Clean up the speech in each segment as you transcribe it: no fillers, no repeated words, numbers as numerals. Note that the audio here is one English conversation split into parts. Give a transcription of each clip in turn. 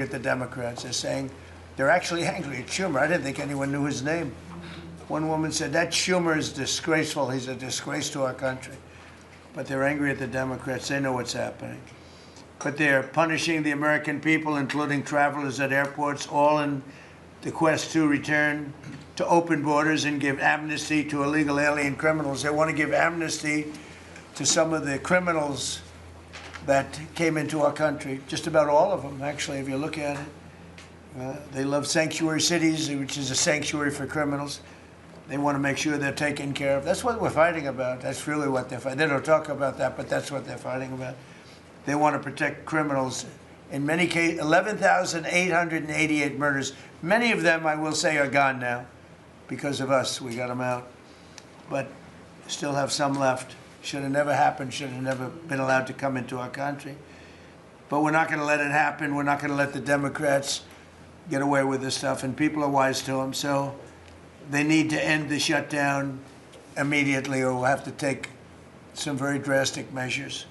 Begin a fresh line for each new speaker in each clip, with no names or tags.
at the Democrats. They're saying they're actually angry at Schumer. I didn't think anyone knew his name. One woman said, that Schumer is disgraceful. He's a disgrace to our country. But they're angry at the Democrats. They know what's happening. But they're punishing the American people, including travelers at airports, all in the quest to return to open borders and give amnesty to illegal alien criminals. They want to give amnesty to some of the criminals that came into our country, just about all of them, actually, if you look at it. They love sanctuary cities, which is a sanctuary for criminals. They want to make sure they're taken care of. That's what we're fighting about. That's really what they're fighting. They don't talk about that, but that's what they're fighting about. They want to protect criminals. In many cases, 11,888 murders. Many of them, I will say, are gone now because of us. We got them out. But still have some left. Should have never happened, should have never been allowed to come into our country. But we're not going to let it happen. We're not going to let the Democrats get away with this stuff, and people are wise to them. So they need to end the shutdown immediately, or we'll have to take some very drastic measures.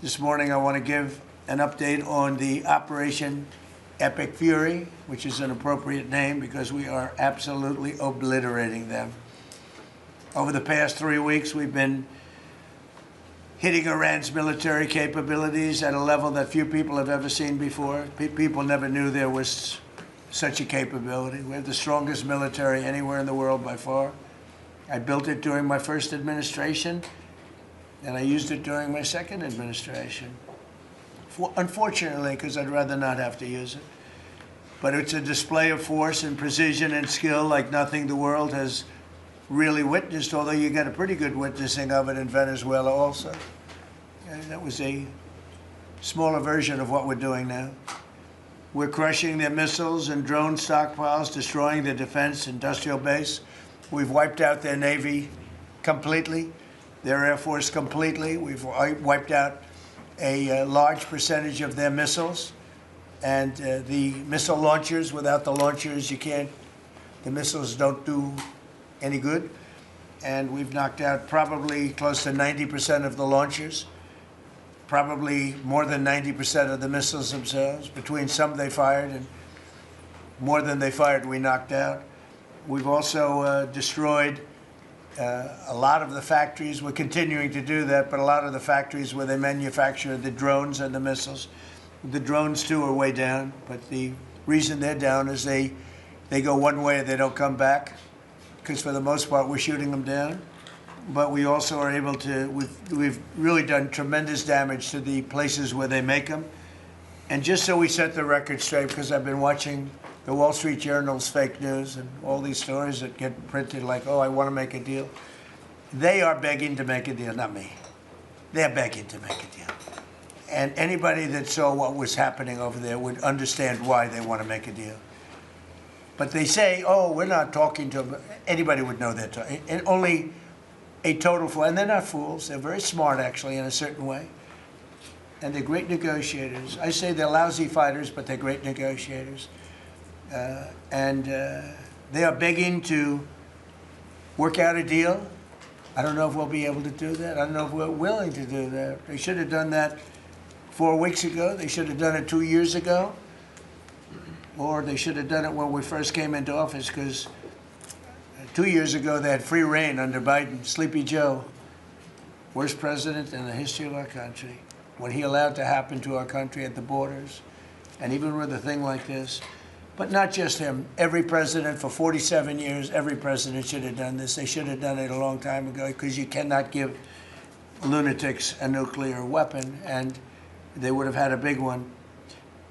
This morning I want to give an update on the Operation Epic Fury, which is an appropriate name because we are absolutely obliterating them. Over the past 3 weeks, we've been hitting Iran's military capabilities at a level that few people have ever seen before. People never knew there was such a capability. We have the strongest military anywhere in the world by far. I built it during my first administration, and I used it during my second administration. Unfortunately, because I'd rather not have to use it. But it's a display of force and precision and skill like nothing the world has really witnessed, although you got a pretty good witnessing of it in Venezuela also. And that was a smaller version of what we're doing now. We're crushing their missiles and drone stockpiles, destroying their defense industrial base. We've wiped out their Navy completely, their Air Force completely. We've wiped out a large percentage of their missiles. And the missile launchers, without the launchers, the missiles don't do any good. And we've knocked out probably close to 90% of the launchers, probably more than 90% of the missiles themselves. Between some they fired and more than they fired, we knocked out. We've also destroyed a lot of the factories. We're continuing to do that, but a lot of the factories where they manufacture the drones and the missiles. The drones, too, are way down, but the reason they're down is they go one way and they don't come back, because for the most part, we're shooting them down. But we also are able to, we've really done tremendous damage to the places where they make them. And just so we set the record straight, because I've been watching the Wall Street Journal's fake news and all these stories that get printed like, oh, I want to make a deal. They are begging to make a deal, not me. They're begging to make a deal. And anybody that saw what was happening over there would understand why they want to make a deal. But they say, oh, we're not talking to them. Anybody would know that. And only a total fool. And they're not fools. They're very smart, actually, in a certain way. And they're great negotiators. I say they're lousy fighters, but they're great negotiators. They are begging to work out a deal. I don't know if we'll be able to do that. I don't know if we're willing to do that. They should have done that 4 weeks ago. They should have done it 2 years ago. Or they should have done it when we first came into office, because 2 years ago they had free reign under Biden. Sleepy Joe, worst president in the history of our country. What he allowed to happen to our country at the borders, and even with a thing like this. But not just him. Every president for 47 years, every president should have done this. They should have done it a long time ago, because you cannot give lunatics a nuclear weapon, and they would have had a big one.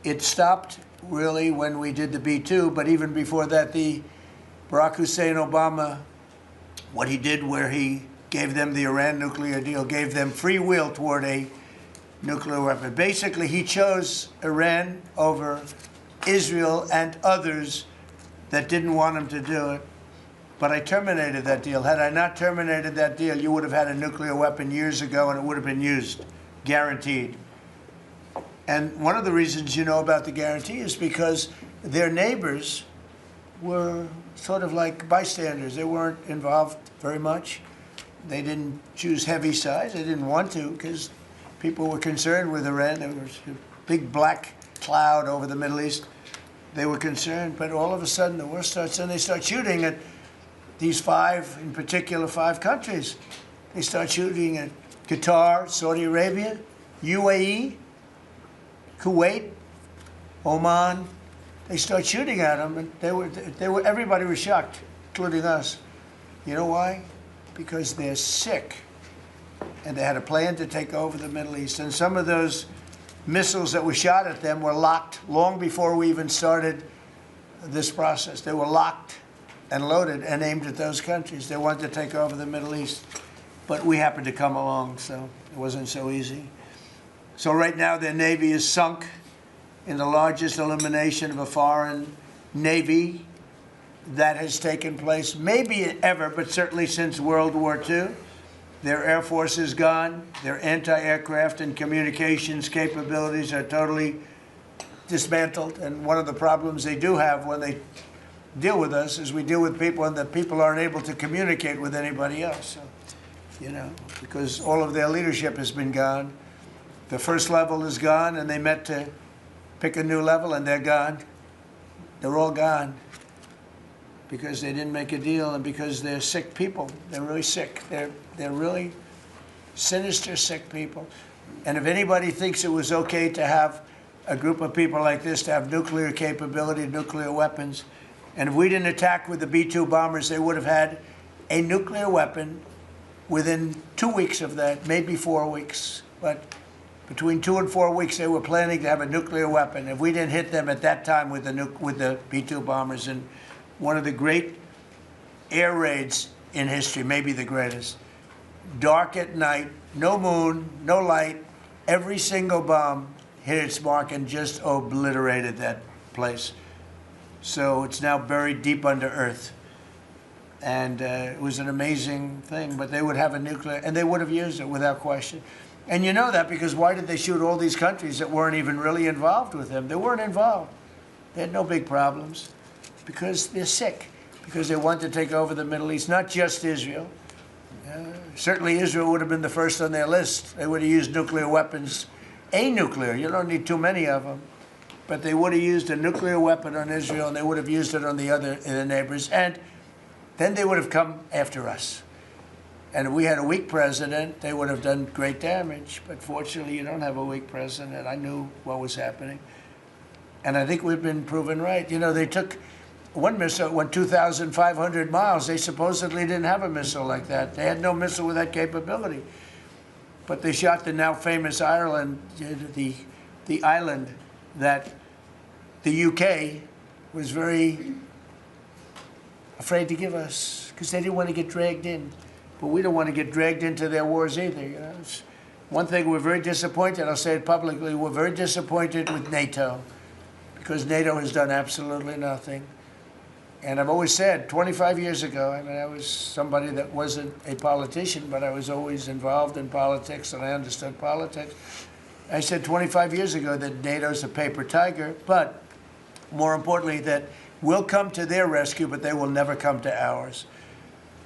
It stopped really when we did the B-2, but even before that, the Barack Hussein Obama, what he did where he gave them the Iran nuclear deal, gave them free will toward a nuclear weapon. Basically, he chose Iran over Israel and others that didn't want him to do it. But I terminated that deal. Had I not terminated that deal, you would have had a nuclear weapon years ago, and it would have been used, guaranteed. And one of the reasons you know about the guarantee is because their neighbors were sort of like bystanders. They weren't involved very much. They didn't choose heavy sides. They didn't want to, because people were concerned with Iran. There was a big black cloud over the Middle East. They were concerned, but all of a sudden the war starts and they start shooting at these five, in particular, five countries. They start shooting at Qatar, Saudi Arabia, UAE, Kuwait, Oman. They start shooting at them, and everybody was shocked, including us. You know why? Because they're sick, and they had a plan to take over the Middle East. And some of those missiles that were shot at them were locked long before we even started this process. They were locked and loaded and aimed at those countries. They wanted to take over the Middle East, but we happened to come along, so it wasn't so easy. So right now their Navy is sunk in the largest elimination of a foreign Navy that has taken place, maybe ever, but certainly since World War II. Their Air Force is gone. Their anti-aircraft and communications capabilities are totally dismantled. And one of the problems they do have when they deal with us is we deal with people and the people aren't able to communicate with anybody else. So, you know, because all of their leadership has been gone. The first level is gone, and they met to pick a new level, and they're gone. They're all gone because they didn't make a deal and because they're sick people. They're really sick. They're really sinister, sick people. And if anybody thinks it was okay to have a group of people like this to have nuclear capability, nuclear weapons, and if we didn't attack with the B-2 bombers, they would have had a nuclear weapon within 2 weeks of that, maybe 4 weeks. But between 2 and 4 weeks, they were planning to have a nuclear weapon. If we didn't hit them at that time with the B-2 bombers, and one of the great air raids in history, maybe the greatest, dark at night, no moon, no light, every single bomb hit its mark and just obliterated that place. So it's now buried deep under earth. And it was an amazing thing, but they would have a nuclear, and they would have used it without question. And you know that because why did they shoot all these countries that weren't even really involved with them? They weren't involved. They had no big problems because they're sick, because they want to take over the Middle East, not just Israel. Certainly Israel would have been the first on their list. They would have used nuclear weapons, a nuclear, you don't need too many of them, but they would have used a nuclear weapon on Israel, and they would have used it on the neighbors, and then they would have come after us. And if we had a weak president, they would have done great damage. But fortunately, you don't have a weak president. I knew what was happening. And I think we've been proven right. You know, they took one missile, went 2,500 miles. They supposedly didn't have a missile like that. They had no missile with that capability. But they shot the now famous Ireland, the island that the UK was very afraid to give us because they didn't want to get dragged in. But we don't want to get dragged into their wars either. You know, it's one thing we're very disappointed. I'll say it publicly. We're very disappointed with NATO because NATO has done absolutely nothing. And I've always said, 25 years ago, I mean, I was somebody that wasn't a politician, but I was always involved in politics and I understood politics. I said 25 years ago that NATO's a paper tiger, but more importantly, that we'll come to their rescue, but they will never come to ours.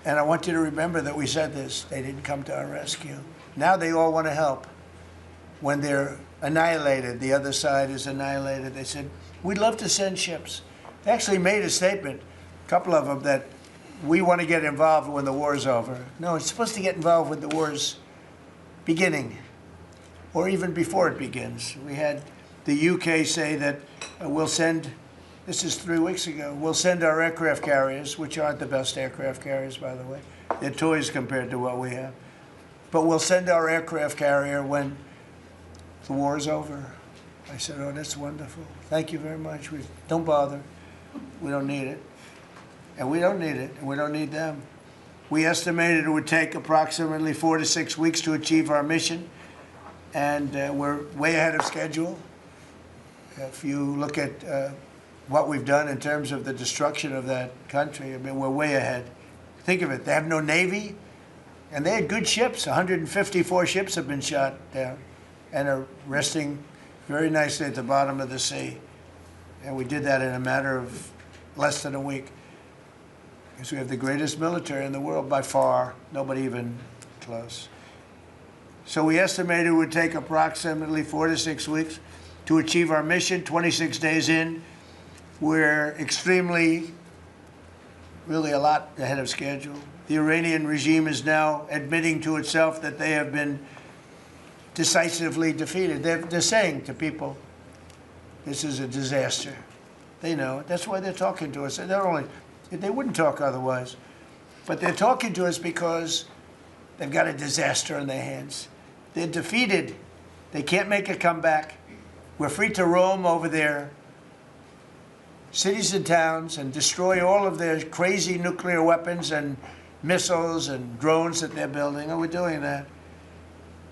And I want you to remember that we said this. They didn't come to our rescue. Now they all want to help. When they're annihilated, the other side is annihilated, they said, we'd love to send ships. They actually made a statement, a couple of them, that we want to get involved when the war's over. No, it's supposed to get involved when the war's beginning, or even before it begins. We had the UK say that we'll send, this is 3 weeks ago, we'll send our aircraft carriers, which aren't the best aircraft carriers, by the way. They're toys compared to what we have. But we'll send our aircraft carrier when the war is over. I said, oh, that's wonderful. Thank you very much. Don't bother. We don't need it. And we don't need it, and we don't need them. We estimated it would take approximately 4 to 6 weeks to achieve our mission, and we're way ahead of schedule. If you look at what we've done in terms of the destruction of that country, I mean, we're way ahead. Think of it. They have no Navy, and they had good ships. 154 ships have been shot down and are resting very nicely at the bottom of the sea. And we did that in a matter of less than a week. Because we have the greatest military in the world by far, nobody even close. So we estimated it would take approximately 4 to 6 weeks. to achieve our mission. 26 days in, we're really a lot ahead of schedule. The Iranian regime is now admitting to itself that they have been decisively defeated. They're saying to people, this is a disaster. They know it. That's why they're talking to us. They wouldn't talk otherwise. But they're talking to us because they've got a disaster in their hands. They're defeated. They can't make a comeback. We're free to roam over their cities and towns and destroy all of their crazy nuclear weapons and missiles and drones that they're building. And we're doing that.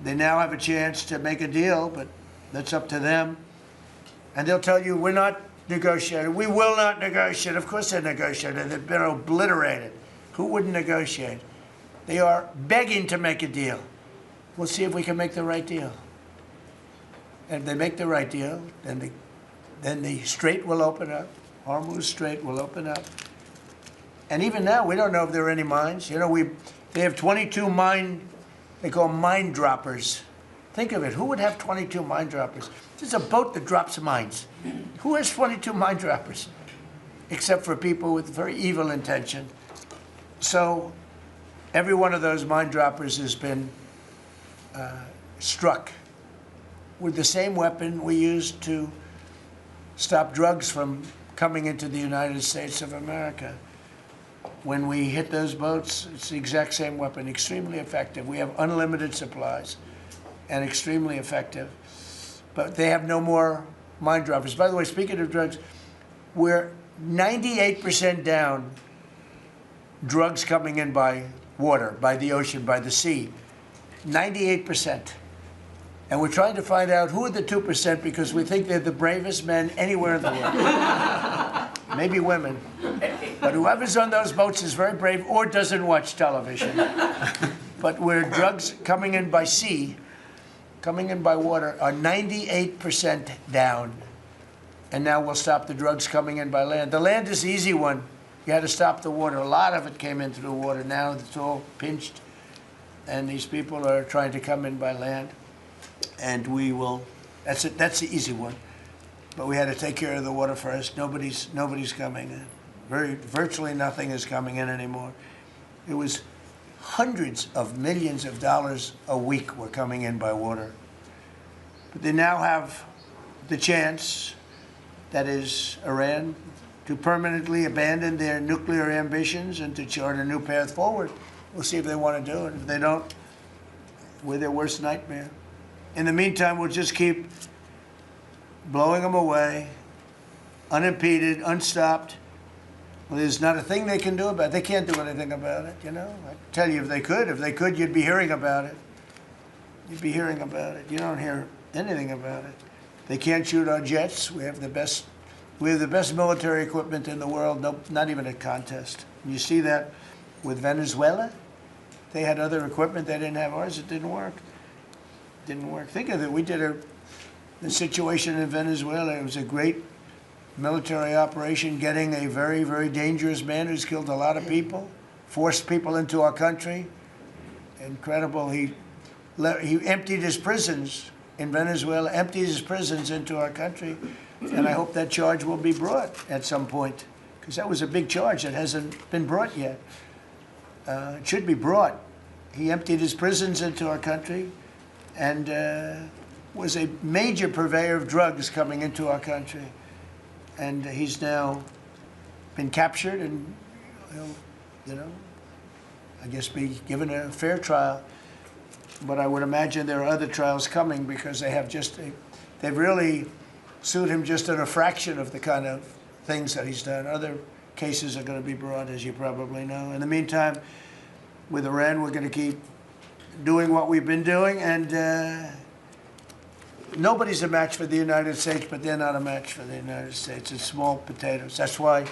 They now have a chance to make a deal, but that's up to them. And they'll tell you, we're not negotiating. We will not negotiate. Of course they're negotiating. They've been obliterated. Who wouldn't negotiate? They are begging to make a deal. We'll see if we can make the right deal. And if they make the right deal, then the strait will open up. Hormuz Strait will open up. And even now, we don't know if there are any mines. You know, they have 22 they call mine droppers. Think of it. Who would have 22 mine droppers? This is a boat that drops mines. Who has 22 mine droppers? Except for people with very evil intention. So every one of those mine droppers has been struck with the same weapon we used to stop drugs from coming into the United States of America. When we hit those boats, it's the exact same weapon, extremely effective. We have unlimited supplies and extremely effective. But they have no more mine droppers. By the way, speaking of drugs, we're 98% down drugs coming in by water, by the ocean, by the sea. 98%. And we're trying to find out who are the 2% because we think they're the bravest men anywhere in the world. Maybe women. But whoever's on those boats is very brave or doesn't watch television. But where drugs coming in by sea, coming in by water, are 98% down. And now we'll stop the drugs coming in by land. The land is the easy one. You had to stop the water. A lot of it came in through the water. Now it's all pinched. And these people are trying to come in by land. And we will, that's it, that's the easy one. But we had to take care of the water first. Nobody's coming in. Virtually nothing is coming in anymore. It was hundreds of millions of dollars a week were coming in by water. But they now have the chance, that is Iran, to permanently abandon their nuclear ambitions and to chart a new path forward. We'll see if they want to do it. If they don't, we're their worst nightmare. In the meantime, we'll just keep blowing them away, unimpeded, unstopped. Well, there's not a thing they can do about it. They can't do anything about it, you know. I tell you, if they could, you'd be hearing about it. You'd be hearing about it. You don't hear anything about it. They can't shoot our jets. We have the best military equipment in the world. No, not even a contest. And you see that with Venezuela. They had other equipment. They didn't have ours. It didn't work. Didn't work. Think of it. We did the situation in Venezuela. It was a great military operation, getting a very, very dangerous man who's killed a lot of people, forced people into our country. Incredible. He emptied his prisons in Venezuela, emptied his prisons into our country, and I hope that charge will be brought at some point, because that was a big charge that hasn't been brought yet. It should be brought. He emptied his prisons into our country and was a major purveyor of drugs coming into our country. And he's now been captured and, you know, I guess be given a fair trial. But I would imagine there are other trials coming because they have they've really sued him just in a fraction of the kind of things that he's done. Other cases are going to be brought, as you probably know. In the meantime, with Iran, we're going to keep doing what we've been doing, and nobody's a match for the United States, but they're not a match for the United States. It's small potatoes. That's why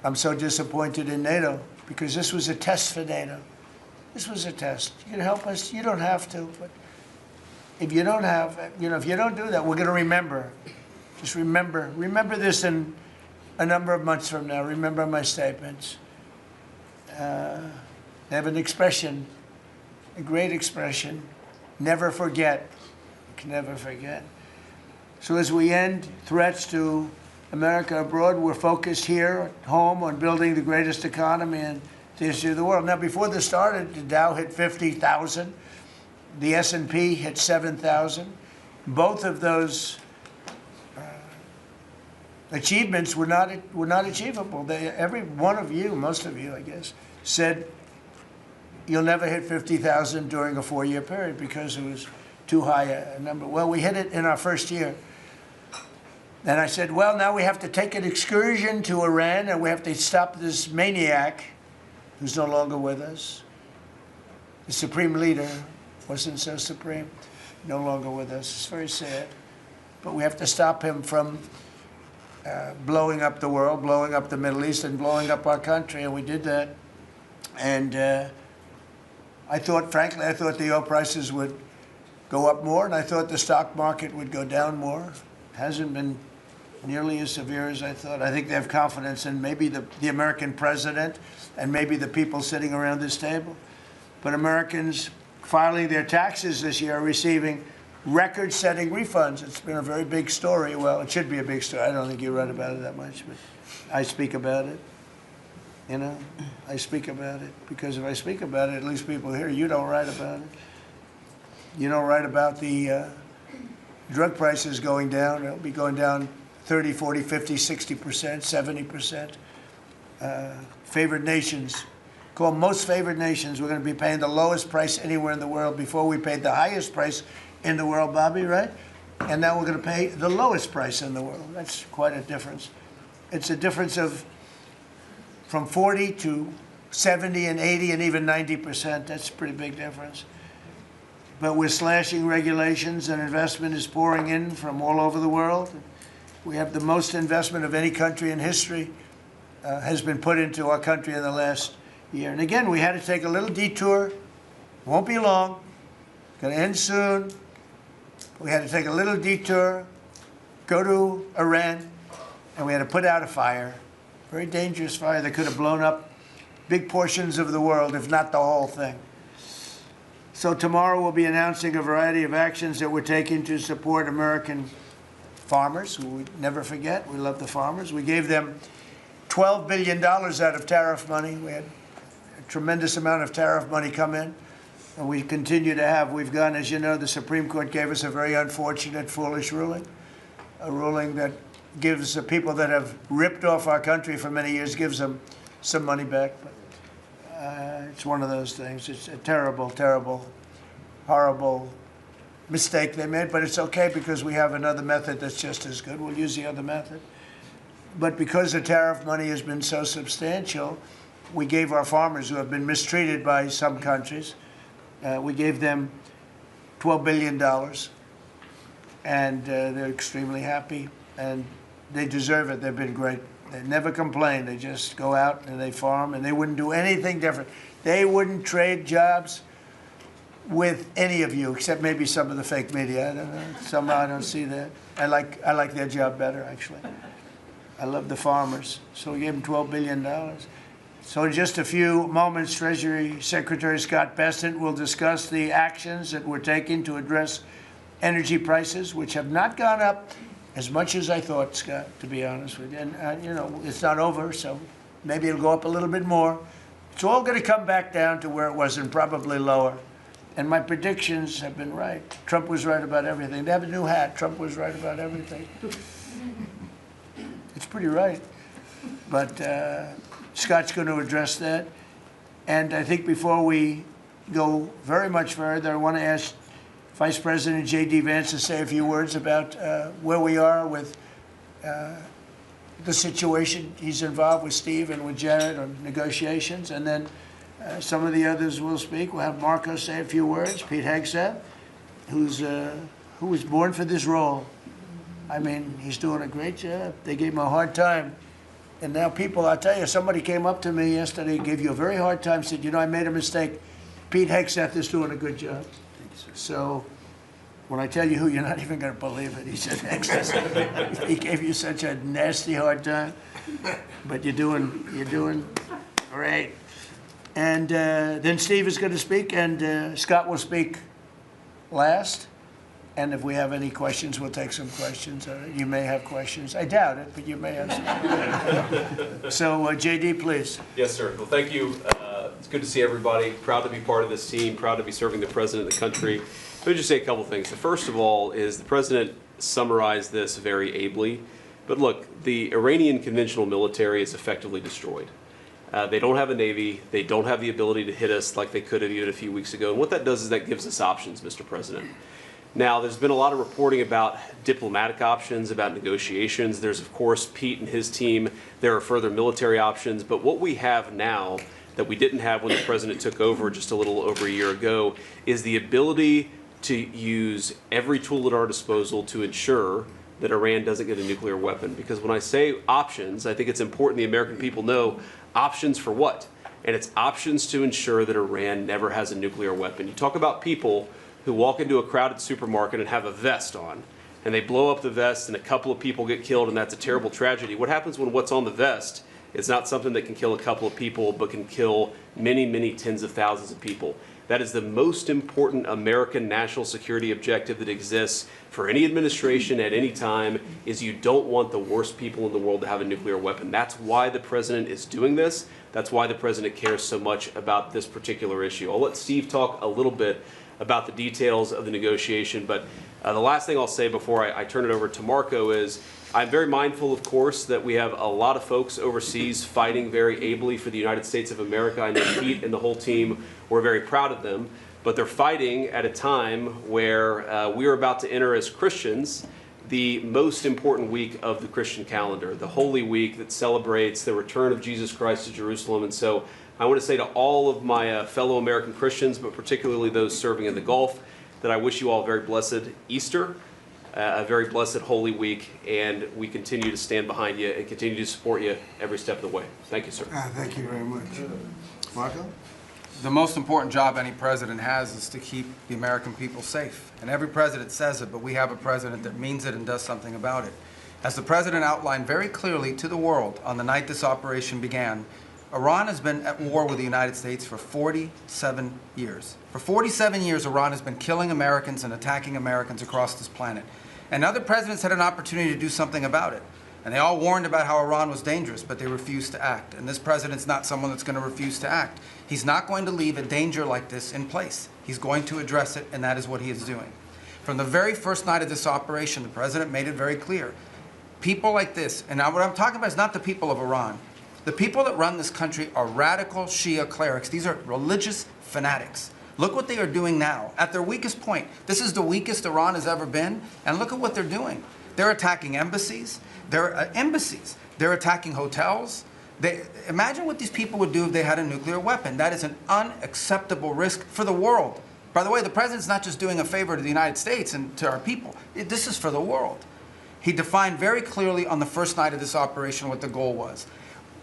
I'm so disappointed in NATO, because this was a test for NATO. This was a test. You can help us. You don't have to, but if you don't if you don't do that, we're going to remember. Just remember this in a number of months from now. Remember my statements. They have an expression, a great expression, never forget. You can never forget. So as we end threats to America abroad, we're focused here at home on building the greatest economy in the history of the world. Now, before this started, the Dow hit 50,000. The S&P hit 7,000. Both of those achievements were not achievable. Every one of you, most of you, I guess, said you'll never hit 50,000 during a 4-year period because it was too high a number. Well, we hit it in our first year. And I said, well, now we have to take an excursion to Iran, and we have to stop this maniac who's no longer with us. The supreme leader wasn't so supreme, no longer with us. It's very sad. But we have to stop him from blowing up the world, blowing up the Middle East, and blowing up our country, and we did that. And I thought, frankly, I thought the oil prices would go up more, and I thought the stock market would go down more. It hasn't been nearly as severe as I thought. I think they have confidence in maybe the American president and maybe the people sitting around this table. But Americans filing their taxes this year are receiving record-setting refunds. It's been a very big story. Well, it should be a big story. I don't think you write about it that much, but I speak about it. You know, I speak about it because if I speak about it, at least people hear. You don't write about it. You don't write about the drug prices going down. It'll be going down 30, 40, 50, 60%, 70%. Favored nations, called most favored nations, we're going to be paying the lowest price anywhere in the world. Before we paid the highest price in the world, Bobby, right? And now we're going to pay the lowest price in the world. That's quite a difference. It's a difference of from 40 to 70 and 80 and even 90%. That's a pretty big difference. But we're slashing regulations, and investment is pouring in from all over the world. We have the most investment of any country in history has been put into our country in the last year. And again, we had to take a little detour. Won't be long. Going to end soon. We had to take a little detour, go to Iran, and we had to put out a fire. Very dangerous fire that could have blown up big portions of the world, if not the whole thing. So tomorrow we'll be announcing a variety of actions that we're taking to support American farmers, who we never forget. We love the farmers. We gave them $12 billion out of tariff money. We had a tremendous amount of tariff money come in, and we continue to have. We've gone, as you know, the Supreme Court gave us a very unfortunate, foolish ruling, a ruling that gives the people that have ripped off our country for many years, gives them some money back. But it's one of those things. It's a terrible, terrible, horrible mistake they made, but it's okay because we have another method that's just as good. We'll use the other method. But because the tariff money has been so substantial, we gave our farmers, who have been mistreated by some countries, we gave them $12 billion, and they're extremely happy, and they deserve it. They've been great. They never complain. They just go out and they farm, and they wouldn't do anything different. They wouldn't trade jobs with any of you, except maybe some of the fake media. I don't know. Somehow I don't see that. I like their job better, actually. I love the farmers. So we gave them $12 billion. So in just a few moments, Treasury Secretary Scott Bessent will discuss the actions that we're taking to address energy prices, which have not gone up as much as I thought, Scott, to be honest with you. And, you know, it's not over, so maybe it'll go up a little bit more. It's all going to come back down to where it was, and probably lower. And my predictions have been right. Trump was right about everything. They have a new hat. Trump was right about everything. It's pretty right. But Scott's going to address that. And I think before we go very much further, I want to ask Vice President J.D. Vance to say a few words about where we are with the situation. He's involved with Steve and with Jared on negotiations. And then some of the others will speak. We'll have Marco say a few words. Pete Hegseth, who was born for this role. I mean, he's doing a great job. They gave him a hard time. And now people, I'll tell you, somebody came up to me yesterday, gave you a very hard time, said, you know, I made a mistake. Pete Hegseth is doing a good job. So when I tell you who, you're not even going to believe it. He said, Hegseth, he gave you such a nasty hard time. But you're doing great. And then Steve is going to speak, and Scott will speak last. And if we have any questions, we'll take some questions. You may have questions. I doubt it, but you may have some. So, JD, please.
Yes, sir. Well, thank you. It's good to see everybody. Proud to be part of this team. Proud to be serving the president of the country. Let me just say a couple things. The first of all is the president summarized this very ably. But look, the Iranian conventional military is effectively destroyed. They don't have a navy. They don't have the ability to hit us like they could have even a few weeks ago. And what that does is that gives us options, Mr. President. Now, there's been a lot of reporting about diplomatic options, about negotiations. There's, of course, Pete and his team. There are further military options. But what we have now that we didn't have when the president took over just a little over a year ago is the ability to use every tool at our disposal to ensure that Iran doesn't get a nuclear weapon. Because when I say options, I think it's important the American people know options for what? And it's options to ensure that Iran never has a nuclear weapon. You talk about people who walk into a crowded supermarket and have a vest on, and they blow up the vest and a couple of people get killed, and that's a terrible tragedy. What happens when what's on the vest is not something that can kill a couple of people, but can kill many, many tens of thousands of people? That is the most important American national security objective that exists for any administration at any time, is you don't want the worst people in the world to have a nuclear weapon. That's why the president is doing this. That's why the president cares so much about this particular issue. I'll let Steve talk a little bit about the details of the negotiation, but the last thing I'll say before I turn it over to Marco is I'm very mindful, of course, that we have a lot of folks overseas fighting very ably for the United States of America. I know Pete and the whole team, we're very proud of them, but they're fighting at a time where we are about to enter as Christians the most important week of the Christian calendar, the Holy Week that celebrates the return of Jesus Christ to Jerusalem. And so I want to say to all of my fellow American Christians, but particularly those serving in the Gulf, that I wish you all a very blessed Easter, a very blessed Holy Week, and we continue to stand behind you and continue to support you every step of the way. Thank you, sir.
Thank you very much. Marco?
The most important job any president has is to keep the American people safe. And every president says it, but we have a president that means it and does something about it. As the president outlined very clearly to the world on the night this operation began, Iran has been at war with the United States for 47 years. For 47 years, Iran has been killing Americans and attacking Americans across this planet. And other presidents had an opportunity to do something about it. And they all warned about how Iran was dangerous, but they refused to act. And this president's not someone that's going to refuse to act. He's not going to leave a danger like this in place. He's going to address it, and that is what he is doing. From the very first night of this operation, the president made it very clear. People like this, and now what I'm talking about is not the people of Iran. The people that run this country are radical Shia clerics. These are religious fanatics. Look what they are doing now. At their weakest point, this is the weakest Iran has ever been, and look at what they're doing. They're attacking embassies. They're attacking hotels. Imagine what these people would do if they had a nuclear weapon. That is an unacceptable risk for the world. By the way, the president's not just doing a favor to the United States and to our people. This is for the world. He defined very clearly on the first night of this operation what the goal was.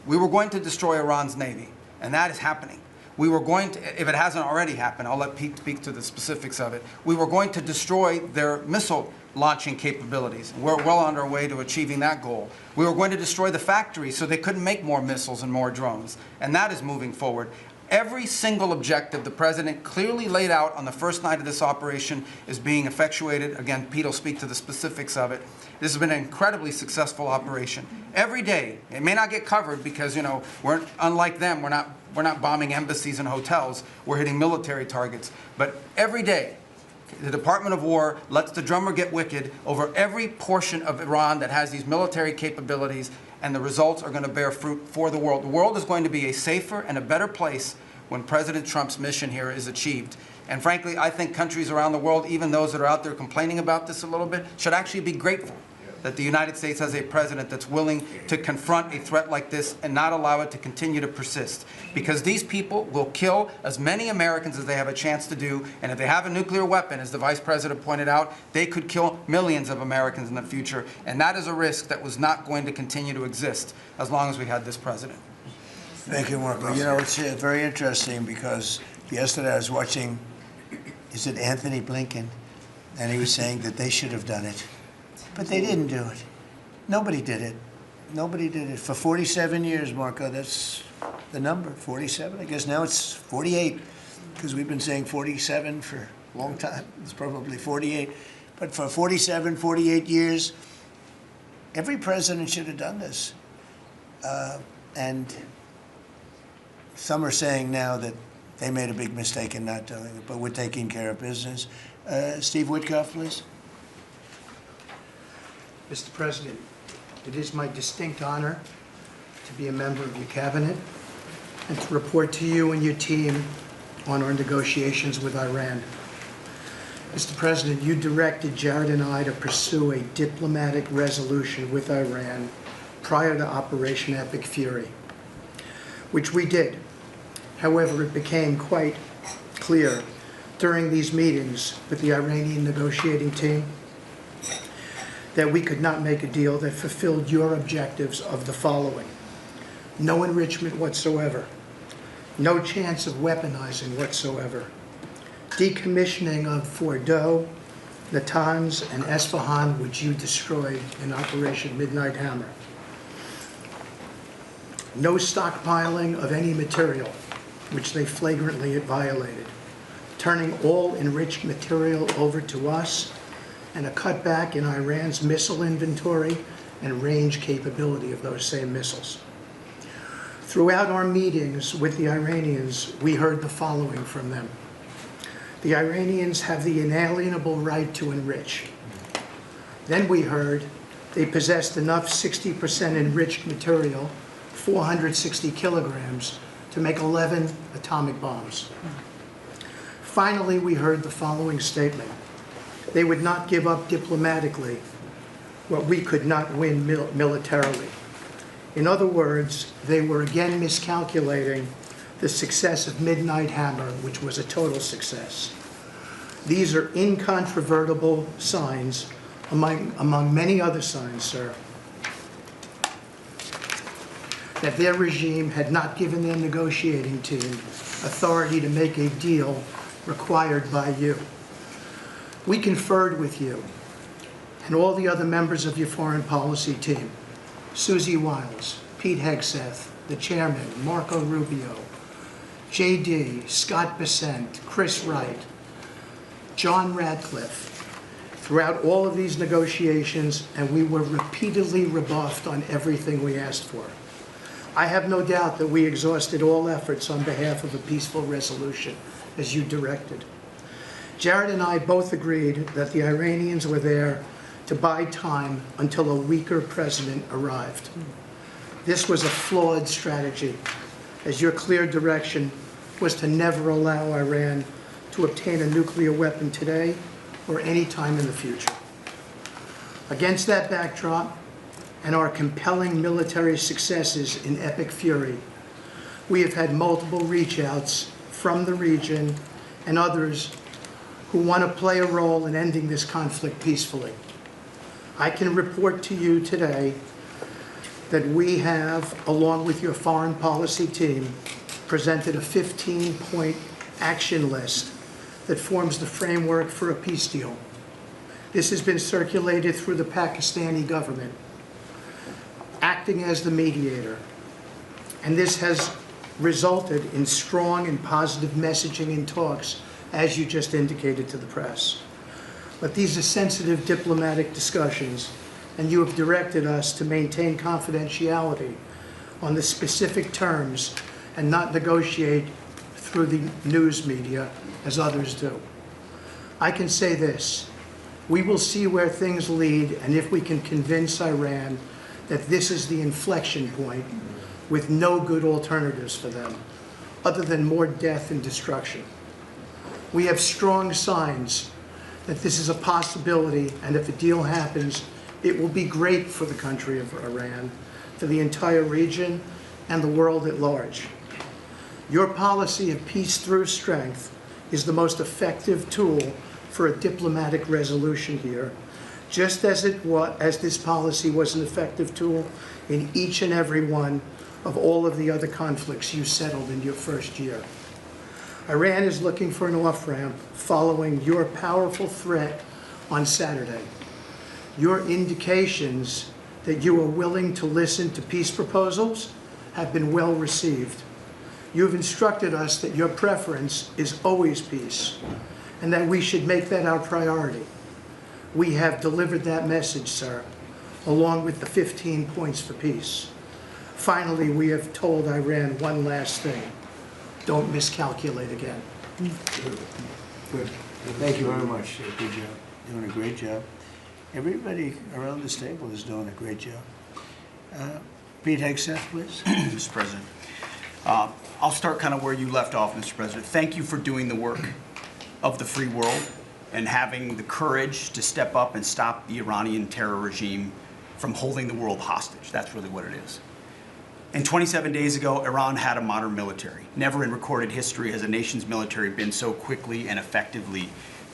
We were going to destroy Iran's navy, and that is happening. We were going to, if it hasn't already happened, I'll let Pete speak to the specifics of it. We were going to destroy their missile launching capabilities. We're well on our way to achieving that goal. We were going to destroy the factories so they couldn't make more missiles and more drones, and that is moving forward. Every single objective the president clearly laid out on the first night of this operation is being effectuated. Again, Pete will speak to the specifics of it. This has been an incredibly successful operation. Every day, it may not get covered because, we're unlike them. We're not bombing embassies and hotels. We're hitting military targets. But every day, the Department of War lets the drummer get wicked over every portion of Iran that has these military capabilities, and the results are going to bear fruit for the world. The world is going to be a safer and a better place when President Trump's mission here is achieved. And frankly, I think countries around the world, even those that are out there complaining about this a little bit, should actually be grateful that the United States has a president that's willing to confront a threat like this and not allow it to continue to persist. Because these people will kill as many Americans as they have a chance to do, and if they have a nuclear weapon, as the Vice President pointed out, they could kill millions of Americans in the future, and that is a risk that was not going to continue to exist as long as we had this president.
Thank you, Marco. It's very interesting because yesterday I was watching, is it Anthony Blinken? And he was saying that they should have done it. But they didn't do it. Nobody did it. Nobody did it. For 47 years, Marco, that's the number, 47. I guess now it's 48, because we've been saying 47 for a long time. It's probably 48. But for 47, 48 years, every president should have done this. And some are saying now that they made a big mistake in not doing it, but we're taking care of business. Steve Witkoff, please.
Mr. President, it is my distinct honor to be a member of your cabinet and to report to you and your team on our negotiations with Iran. Mr. President, you directed Jared and I to pursue a diplomatic resolution with Iran prior to Operation Epic Fury, which we did. However, it became quite clear during these meetings with the Iranian negotiating team that we could not make a deal that fulfilled your objectives of the following: no enrichment whatsoever, no chance of weaponizing whatsoever, decommissioning of Fordow, Natanz, and Esfahan, which you destroyed in Operation Midnight Hammer, no stockpiling of any material, which they flagrantly violated, turning all enriched material over to us, and a cutback in Iran's missile inventory and range capability of those same missiles. Throughout our meetings with the Iranians, we heard the following from them. The Iranians have the inalienable right to enrich. Then we heard they possessed enough 60% enriched material, 460 kilograms, to make 11 atomic bombs. Finally, we heard the following statement. They would not give up diplomatically what we could not win militarily. In other words, they were again miscalculating the success of Midnight Hammer, which was a total success. These are incontrovertible signs, among many other signs, sir, that their regime had not given their negotiating team authority to make a deal required by you. We conferred with you and all the other members of your foreign policy team, Susie Wiles, Pete Hegseth, the chairman, Marco Rubio, JD, Scott Bessent, Chris Wright, John Radcliffe, throughout all of these negotiations, and we were repeatedly rebuffed on everything we asked for. I have no doubt that we exhausted all efforts on behalf of a peaceful resolution, as you directed. Jared and I both agreed that the Iranians were there to buy time until a weaker president arrived. This was a flawed strategy, as your clear direction was to never allow Iran to obtain a nuclear weapon today or any time in the future. Against that backdrop and our compelling military successes in Epic Fury, we have had multiple reach-outs from the region and others who want to play a role in ending this conflict peacefully. I can report to you today that we have, along with your foreign policy team, presented a 15-point action list that forms the framework for a peace deal. This has been circulated through the Pakistani government, acting as the mediator. And this has resulted in strong and positive messaging in talks, as you just indicated to the press. But these are sensitive diplomatic discussions, and you have directed us to maintain confidentiality on the specific terms and not negotiate through the news media as others do. I can say this: we will see where things lead, and if we can convince Iran that this is the inflection point with no good alternatives for them other than more death and destruction. We have strong signs that this is a possibility, and if a deal happens, it will be great for the country of Iran, for the entire region, and the world at large. Your policy of peace through strength is the most effective tool for a diplomatic resolution here, just as this policy was an effective tool in each and every one of all of the other conflicts you settled in your first year. Iran is looking for an off-ramp following your powerful threat on Saturday. Your indications that you are willing to listen to peace proposals have been well received. You have instructed us that your preference is always peace, and that we should make that our priority. We have delivered that message, sir, along with the 15 points for peace. Finally, we have told Iran one last thing. Don't miscalculate again.
Good. Thank you very much. Good job. Doing a great job. Everybody around this table is doing a great job. Pete Hegseth, please.
Mr. President. I'll start kind of where you left off, Mr. President. Thank you for doing the work of the free world and having the courage to step up and stop the Iranian terror regime from holding the world hostage. That's really what it is. And 27 days ago, Iran had a modern military. Never in recorded history has a nation's military been so quickly and effectively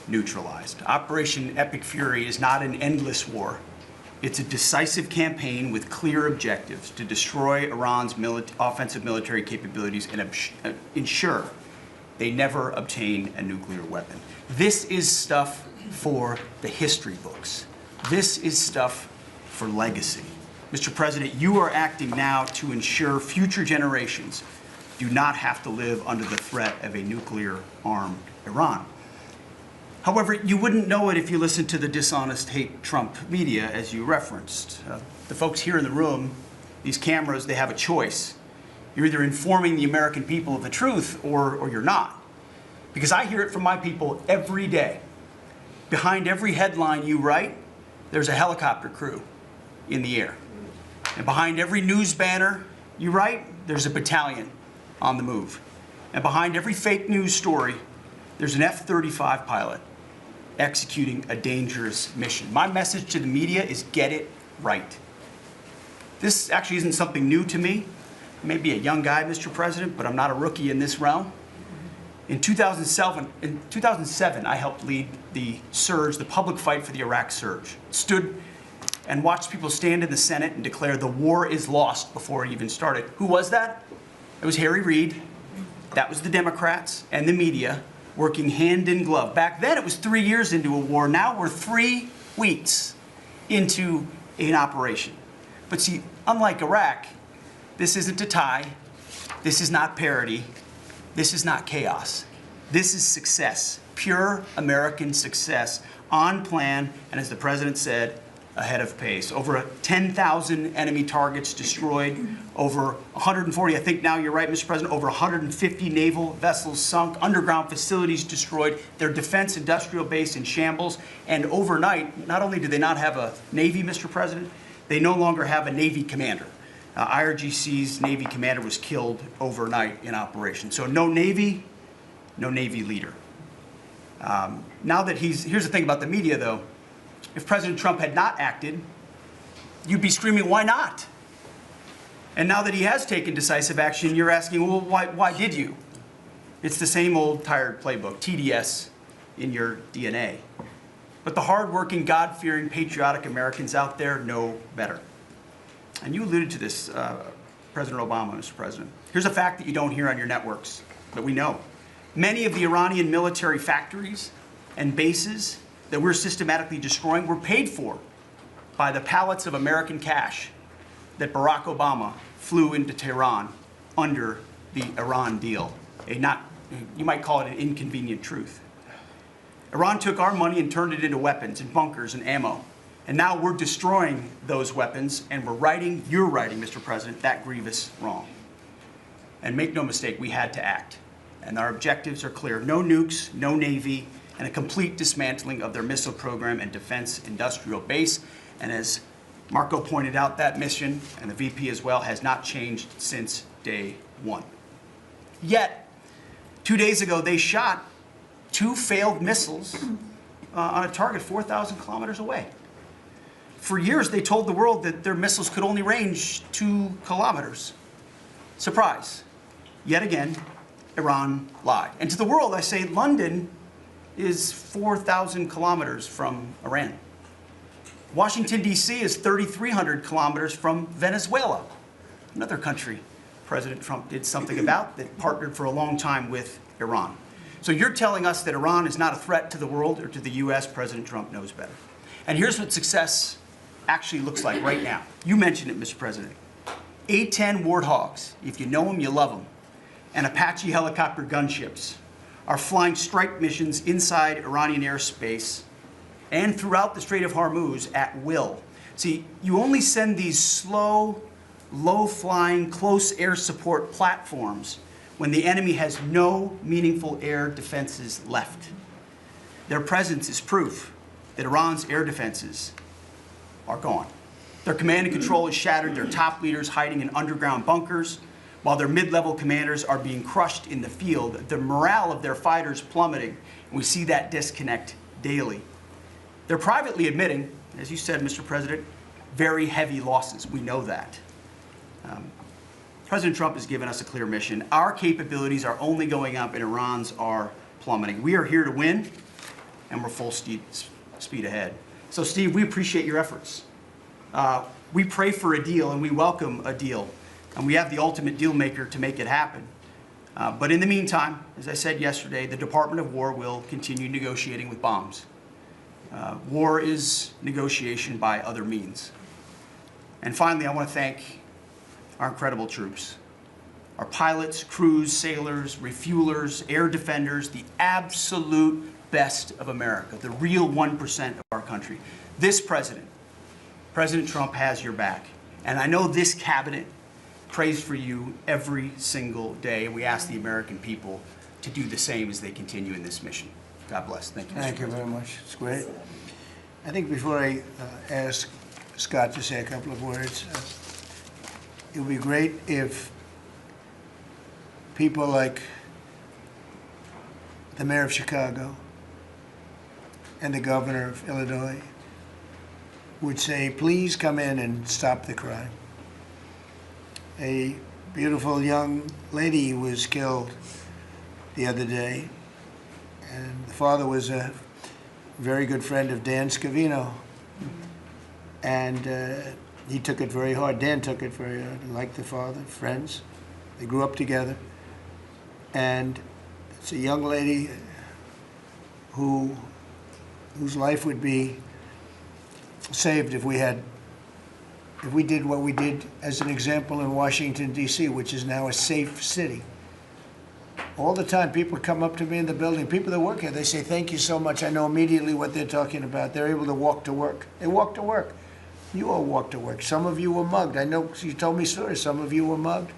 neutralized. Operation Epic Fury is not an endless war. It's a decisive campaign with clear objectives to destroy Iran's offensive military capabilities and ensure they never obtain a nuclear weapon. This is stuff for the history books. This is stuff for legacy. Mr. President, you are acting now to ensure future generations do not have to live under the threat of a nuclear-armed Iran. However, you wouldn't know it if you listened to the dishonest hate Trump media, as you referenced. The folks here in the room, these cameras, they have a choice. You're either informing the American people of the truth or you're not. Because I hear it from my people every day. Behind every headline you write, there's a helicopter crew in the air. And behind every news banner you write, there's a battalion on the move. And behind every fake news story, there's an F-35 pilot executing a dangerous mission. My message to the media is get it right. This actually isn't something new to me. I may be a young guy, Mr. President, but I'm not a rookie in this realm. In 2007, I helped lead the surge, the public fight for the Iraq surge. Stood and watched people stand in the Senate and declare the war is lost before it even started. Who was that? It was Harry Reid. That was the Democrats and the media working hand in glove. Back then, it was 3 years into a war. Now we're 3 weeks into an operation. But see, unlike Iraq, this isn't a tie. This is not parity. This is not chaos. This is success, pure American success, on plan, and as the president said, ahead of pace. Over 10,000 enemy targets destroyed, over 140, I think now you're right, Mr. President, over 150 naval vessels sunk, underground facilities destroyed, their defense industrial base in shambles, and overnight, not only do they not have a Navy, Mr. President, they no longer have a Navy commander. IRGC's Navy commander was killed overnight in operation. So no Navy leader. Now that here's the thing about the media though, if President Trump had not acted, you'd be screaming, why not? And now that he has taken decisive action, you're asking, well, why did you? It's the same old tired playbook, TDS in your DNA. But the hardworking, God-fearing, patriotic Americans out there know better. And you alluded to this, President Obama, Mr. President. Here's a fact that you don't hear on your networks, that we know. Many of the Iranian military factories and bases that we're systematically destroying were paid for by the pallets of American cash that Barack Obama flew into Tehran under the Iran deal. You might call it an inconvenient truth. Iran took our money and turned it into weapons and bunkers and ammo. And now we're destroying those weapons and you're writing, Mr. President, that grievous wrong. And make no mistake, we had to act. And our objectives are clear. No nukes, no Navy, and a complete dismantling of their missile program and defense industrial base. And as Marco pointed out, that mission, and the VP as well, has not changed since day one. Yet, 2 days ago, they shot 2 failed missiles on a target 4,000 kilometers away. For years, they told the world that their missiles could only range 2 kilometers. Surprise. Yet again, Iran lied. And to the world, I say London is 4,000 kilometers from Iran. Washington, D.C. is 3,300 kilometers from Venezuela, another country President Trump did something about that partnered for a long time with Iran. So you're telling us that Iran is not a threat to the world or to the U.S. President Trump knows better. And here's what success actually looks like right now. You mentioned it, Mr. President. A-10 Warthogs, if you know them, you love them, and Apache helicopter gunships are flying strike missions inside Iranian airspace and throughout the Strait of Hormuz at will. See, you only send these slow, low-flying, close air support platforms when the enemy has no meaningful air defenses left. Their presence is proof that Iran's air defenses are gone. Their command and control is shattered, their top leaders hiding in underground bunkers, while their mid-level commanders are being crushed in the field. The morale of their fighters plummeting, and we see that disconnect daily. They're privately admitting, as you said, Mr. President, very heavy losses. We know that. President Trump has given us a clear mission. Our capabilities are only going up and Iran's are plummeting. We are here to win, and we're full speed ahead. So, Steve, we appreciate your efforts. We pray for a deal, and we welcome a deal. And we have the ultimate deal maker to make it happen. But in the meantime, as I said yesterday, the Department of War will continue negotiating with bombs. War is negotiation by other means. And finally, I want to thank our incredible troops, our pilots, crews, sailors, refuelers, air defenders, the absolute best of America, the real 1% of our country. This president, President Trump, has your back. And I know this cabinet prays for you every single day, and we ask the American people to do the same as they continue in this mission. God bless. Thank you.
Thank you very much. It's great. I think before I ask Scott to say a couple of words, it would be great if people like the mayor of Chicago and the governor of Illinois would say, please come in and stop the crime. A beautiful young lady was killed the other day, and the father was a very good friend of Dan Scavino, and he took it very hard. Dan took it very hard, like the father, friends. They grew up together, and it's a young lady whose life would be saved if we did what we did as an example in Washington, D.C., which is now a safe city. All the time, people come up to me in the building, people that work here, they say, thank you so much. I know immediately what they're talking about. They're able to walk to work. They walk to work. You all walk to work. Some of you were mugged. I know you told me stories. Some of you were mugged.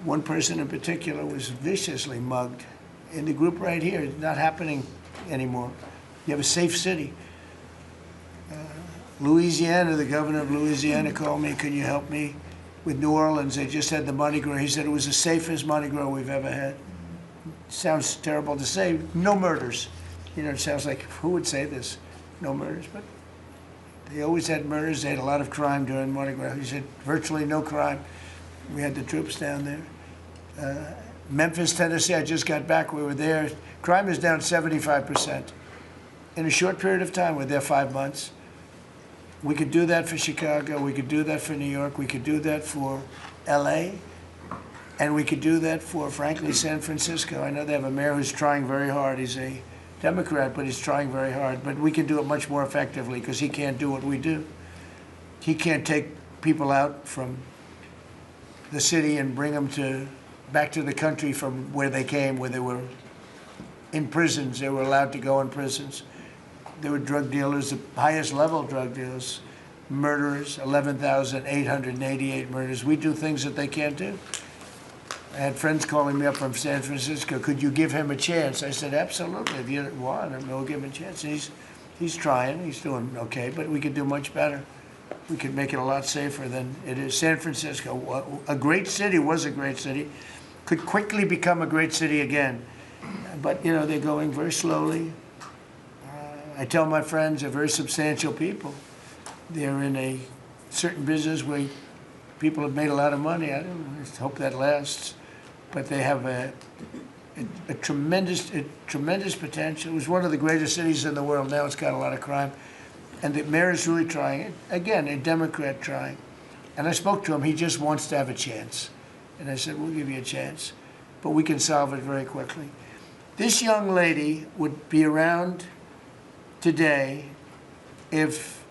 One person in particular was viciously mugged in the group right here. It's not happening anymore. You have a safe city. Louisiana, the governor of Louisiana called me, can you help me with New Orleans? They just had the Mardi Gras. He said it was the safest Mardi Gras we've ever had. Sounds terrible to say. No murders. You know, it sounds like, who would say this? No murders. But they always had murders. They had a lot of crime during Mardi Gras. He said virtually no crime. We had the troops down there. Memphis, Tennessee, I just got back. We were there. Crime is down 75%. In a short period of time, we're there 5 months. We could do that for Chicago. We could do that for New York. We could do that for LA. And we could do that for, frankly, San Francisco. I know they have a mayor who's trying very hard. He's a Democrat, but he's trying very hard. But we can do it much more effectively because he can't do what we do. He can't take people out from the city and bring them back to the country from where they came, where they were in prisons. They were allowed to go in prisons. There were drug dealers, the highest level drug dealers, murderers, 11,888 murders. We do things that they can't do. I had friends calling me up from San Francisco. Could you give him a chance? I said, absolutely. If you want him, we'll give him a chance. And he's trying. He's doing okay, but we could do much better. We could make it a lot safer than it is. San Francisco, a great city, was a great city, could quickly become a great city again. But, you know, they're going very slowly. I tell my friends, they're very substantial people. They're in a certain business where people have made a lot of money. I hope that lasts. But they have a tremendous potential. It was one of the greatest cities in the world. Now it's got a lot of crime. And the mayor is really trying. Again, a Democrat trying. And I spoke to him. He just wants to have a chance. And I said, we'll give you a chance. But we can solve it very quickly. This young lady would be around today if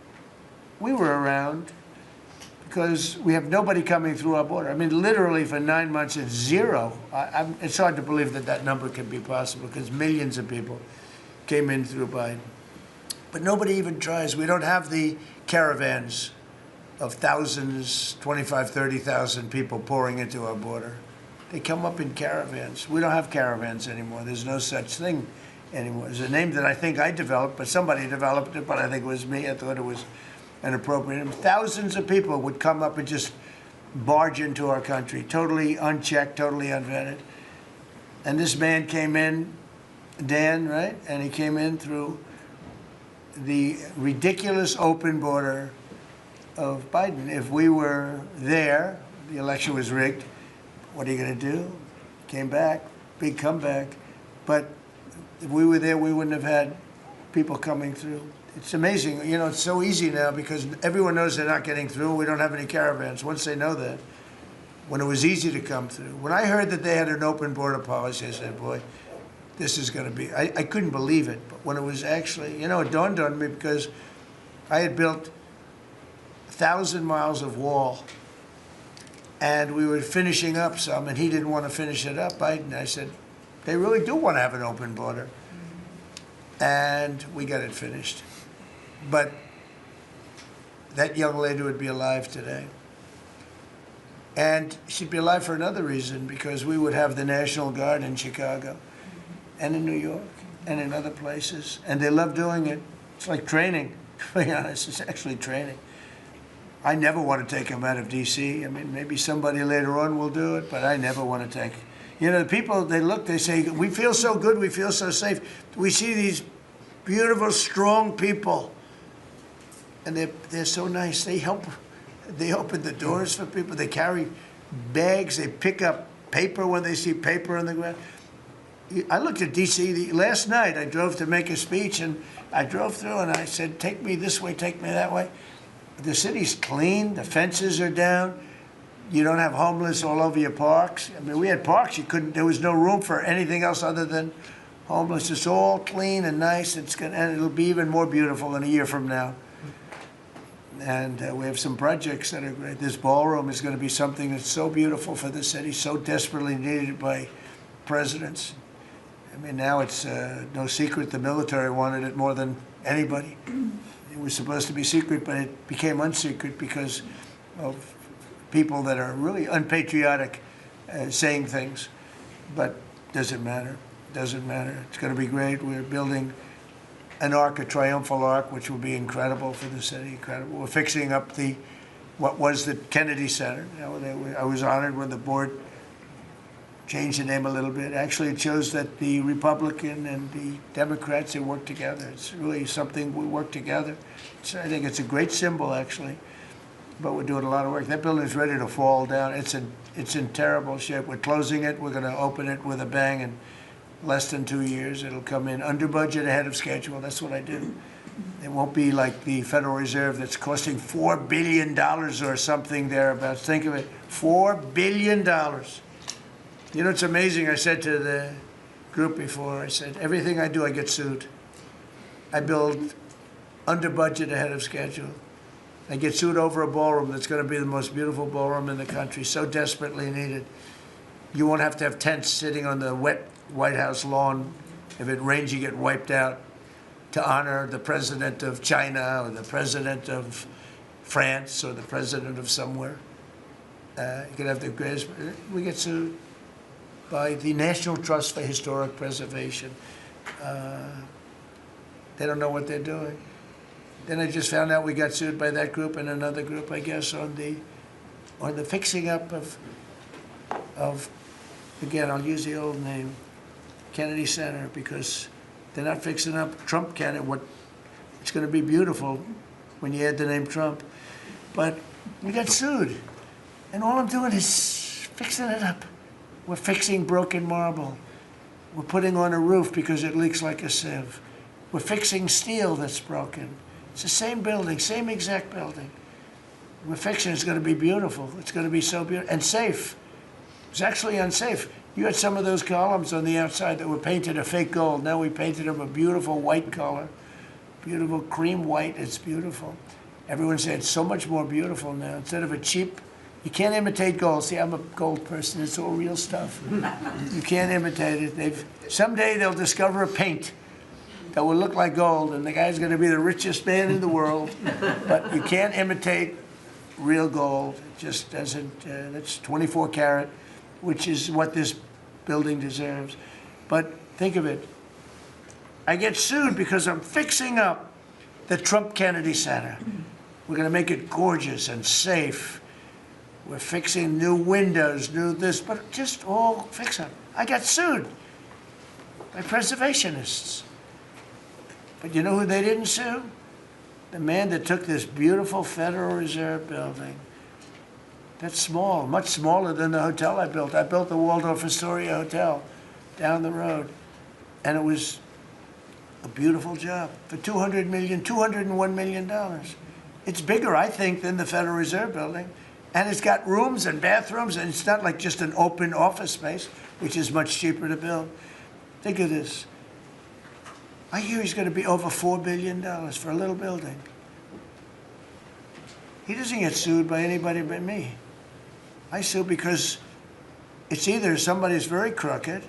we were around, because we have nobody coming through our border. I mean, literally for 9 months, it's zero. It's hard to believe that that number can be possible because millions of people came in through Biden. But nobody even tries. We don't have the caravans of thousands, 25, 30,000 people pouring into our border. They come up in caravans. We don't have caravans anymore. There's no such thing anymore. It's a name that I think I developed, but somebody developed it, but I think it was me. I thought it was an appropriate name. Thousands of people would come up and just barge into our country, totally unchecked, totally unvetted. And this man came in, Dan, right? And he came in through the ridiculous open border of Biden. If we were there, the election was rigged. What are you going to do? Came back, big comeback. But if we were there, we wouldn't have had people coming through. It's amazing. You know, it's so easy now because everyone knows they're not getting through. We don't have any caravans. Once they know that, when it was easy to come through. When I heard that they had an open border policy, I said, boy, this is going to be, I couldn't believe it. But when it was actually, you know, it dawned on me because I had built 1,000 miles of wall and we were finishing up some and he didn't want to finish it up. Biden, I said, they really do want to have an open border. And we got it finished. But that young lady would be alive today. And she'd be alive for another reason, because we would have the National Guard in Chicago and in New York and in other places. And they love doing it. It's like training, to be honest. It's actually training. I never want to take them out of D.C. I mean, maybe somebody later on will do it, but I never want to take. You know, the people, they look, they say, we feel so good, we feel so safe. We see these beautiful, strong people, and they're so nice. They help. They open the doors for people. They carry bags. They pick up paper when they see paper on the ground. I looked at D.C. last night. I drove to make a speech, and I drove through, and I said, take me this way, take me that way. The city's clean. The fences are down. You don't have homeless all over your parks. I mean, we had parks. You couldn't. There was no room for anything else other than homeless. It's all clean and nice. And it'll be even more beautiful in a year from now. And we have some projects that are great. This ballroom is going to be something that's so beautiful for the city, so desperately needed by presidents. I mean, now it's no secret the military wanted it more than anybody. It was supposed to be secret, but it became unsecret because of people that are really unpatriotic saying things. But doesn't matter. Doesn't matter. It's going to be great. We're building an arc, a triumphal arc, which will be incredible for the city, incredible. We're fixing up what was the Kennedy Center. You know, I was honored when the board changed the name a little bit. Actually, it shows that the Republican and the Democrats, they work together. It's really something we work together. I think it's a great symbol, actually, but we're doing a lot of work. That building is ready to fall down. It's in terrible shape. We're closing it. We're going to open it with a bang in less than 2 years. It'll come in under budget, ahead of schedule. That's what I do. It won't be like the Federal Reserve that's costing $4 billion or something thereabouts. Think of it, $4 billion. You know, it's amazing. I said to the group before, I said, everything I do, I get sued. I build under budget, ahead of schedule. I get sued over a ballroom that's going to be the most beautiful ballroom in the country, so desperately needed. You won't have to have tents sitting on the wet White House lawn. If it rains, you get wiped out, to honor the president of China or the president of France or the president of somewhere. You can have the greatest. We get sued by the National Trust for Historic Preservation. They don't know what they're doing. Then I just found out we got sued by that group and another group, I guess, on the fixing up of again, I'll use the old name, Kennedy Center, because they're not fixing up Trump Kennedy. It's going to be beautiful when you add the name Trump. But we got sued. And all I'm doing is fixing it up. We're fixing broken marble. We're putting on a roof because it leaks like a sieve. We're fixing steel that's broken. It's the same building, same exact building. We're fixing it. It's going to be beautiful. It's going to be so beautiful and safe. It's actually unsafe. You had some of those columns on the outside that were painted a fake gold. Now we painted them a beautiful white color, beautiful cream white. It's beautiful. Everyone said it's so much more beautiful now. Instead of a cheap, you can't imitate gold. See, I'm a gold person. It's all real stuff. You can't imitate it. Someday they'll discover a paint that will look like gold, and the guy's going to be the richest man in the world. But you can't imitate real gold. It just doesn't. That's 24 karat, which is what this building deserves. But think of it. I get sued because I'm fixing up the Trump Kennedy Center. We're going to make it gorgeous and safe. We're fixing new windows, new this, but just all fix up. I got sued by preservationists. But you know who they didn't sue? The man that took this beautiful Federal Reserve building. That's small, much smaller than the hotel I built. I built the Waldorf Astoria Hotel down the road. And it was a beautiful job for $201 million. It's bigger, I think, than the Federal Reserve building. And it's got rooms and bathrooms, and it's not like just an open office space, which is much cheaper to build. Think of this. I hear he's going to be over $4 billion for a little building. He doesn't get sued by anybody but me. I sue because it's either somebody's very crooked,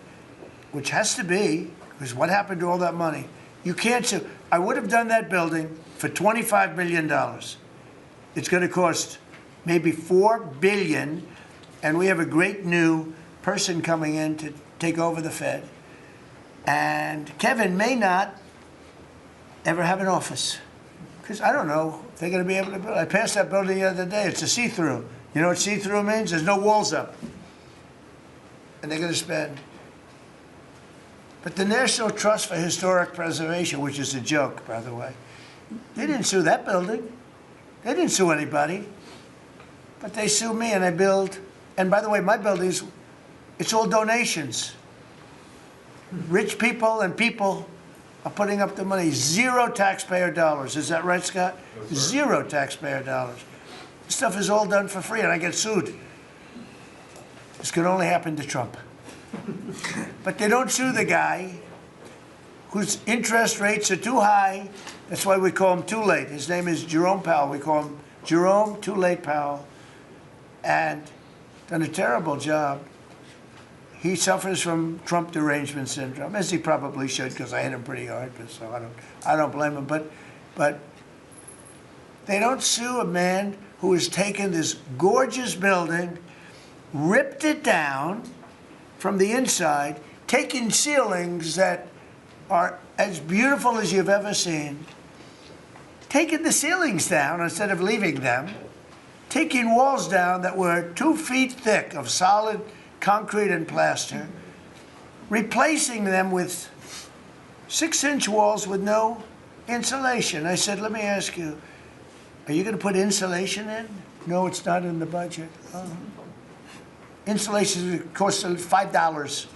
which has to be, because what happened to all that money? You can't sue. I would have done that building for $25 million. It's going to cost maybe $4 billion, and we have a great new person coming in to take over the Fed. And Kevin may not ever have an office, because I don't know if they're going to be able to build. I passed that building the other day. It's a see-through. You know what see-through means? There's no walls up. And they're going to spend. But the National Trust for Historic Preservation, which is a joke, by the way, they didn't sue that building. They didn't sue anybody. But they sue me, and I build. And by the way, my buildings, it's all donations. Rich people and people are putting up the money. Zero taxpayer dollars. Is that right, Scott? Yes, zero taxpayer dollars. This stuff is all done for free, and I get sued. This could only happen to Trump. But they don't sue the guy whose interest rates are too high. That's why we call him Too Late. His name is Jerome Powell. We call him Jerome Too Late Powell. And done a terrible job. He suffers from Trump derangement syndrome, as he probably should, because I hit him pretty hard. But so I don't blame him. But they don't sue a man who has taken this gorgeous building, ripped it down from the inside, taking ceilings that are as beautiful as you've ever seen, taking the ceilings down instead of leaving them, taking walls down that were 2 feet thick of solid concrete and plaster, replacing them with 6-inch walls with no insulation. I said, let me ask you, are you going to put insulation in? No, it's not in the budget. Oh. Insulation costs $5.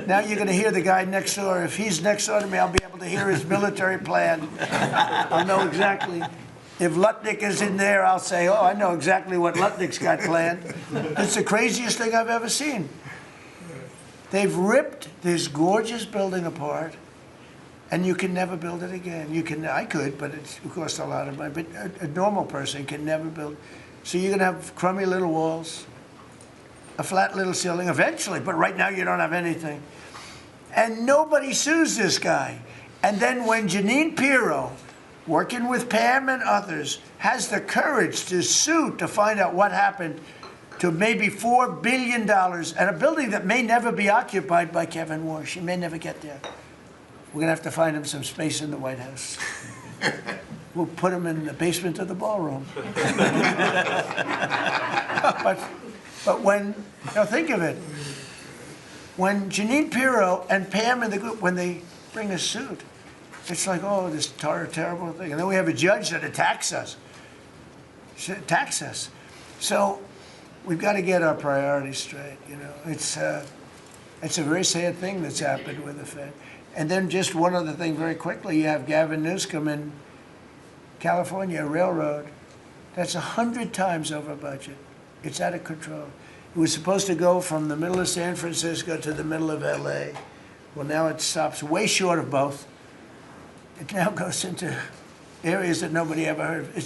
Now you're going to hear the guy next door. If he's next door to me, I'll be able to hear his military plan. I'll know exactly. If Lutnick is in there, I'll say, oh, I know exactly what Lutnick's got planned. It's the craziest thing I've ever seen. They've ripped this gorgeous building apart, and you can never build it again. You can. I could, but it costs a lot of money. But a normal person can never build. So you're going to have crummy little walls, a flat little ceiling eventually, but right now you don't have anything. And nobody sues this guy. And then when Jeanine Pirro, working with Pam and others, has the courage to sue to find out what happened to maybe $4 billion and a building that may never be occupied by Kevin Warsh. She may never get there. We're going to have to find him some space in the White House. We'll put him in the basement of the ballroom. But when, now think of it, when Jeanine Pirro and Pam and the group, when they bring a suit, it's like, oh, this terrible thing. And then we have a judge that attacks us. So we've got to get our priorities straight, you know. It's a very sad thing that's happened with the Fed. And then just one other thing very quickly, you have Gavin Newsom in California, a railroad. That's 100 times over budget. It's out of control. It was supposed to go from the middle of San Francisco to the middle of LA. Well, now it stops way short of both. It now goes into areas that nobody ever heard of.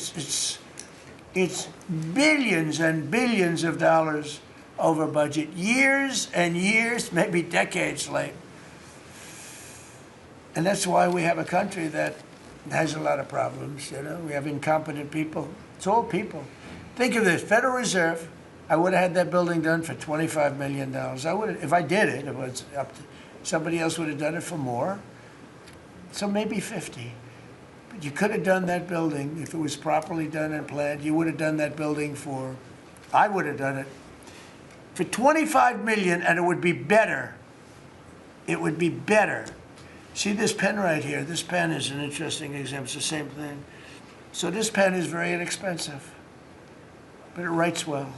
It's billions and billions of dollars over budget, years and years, maybe decades late. And that's why we have a country that has a lot of problems, you know. We have incompetent people. It's all people. Think of this, Federal Reserve, I would have had that building done for $25 million. I would have, if I did it, it was up to, somebody else would have done it for more. So maybe 50. But you could have done that building, if it was properly done and planned, you would have done that building for, I would have done it for $25 million, and it would be better. It would be better. See this pen right here? This pen is an interesting example. It's the same thing. So this pen is very inexpensive, but it writes well.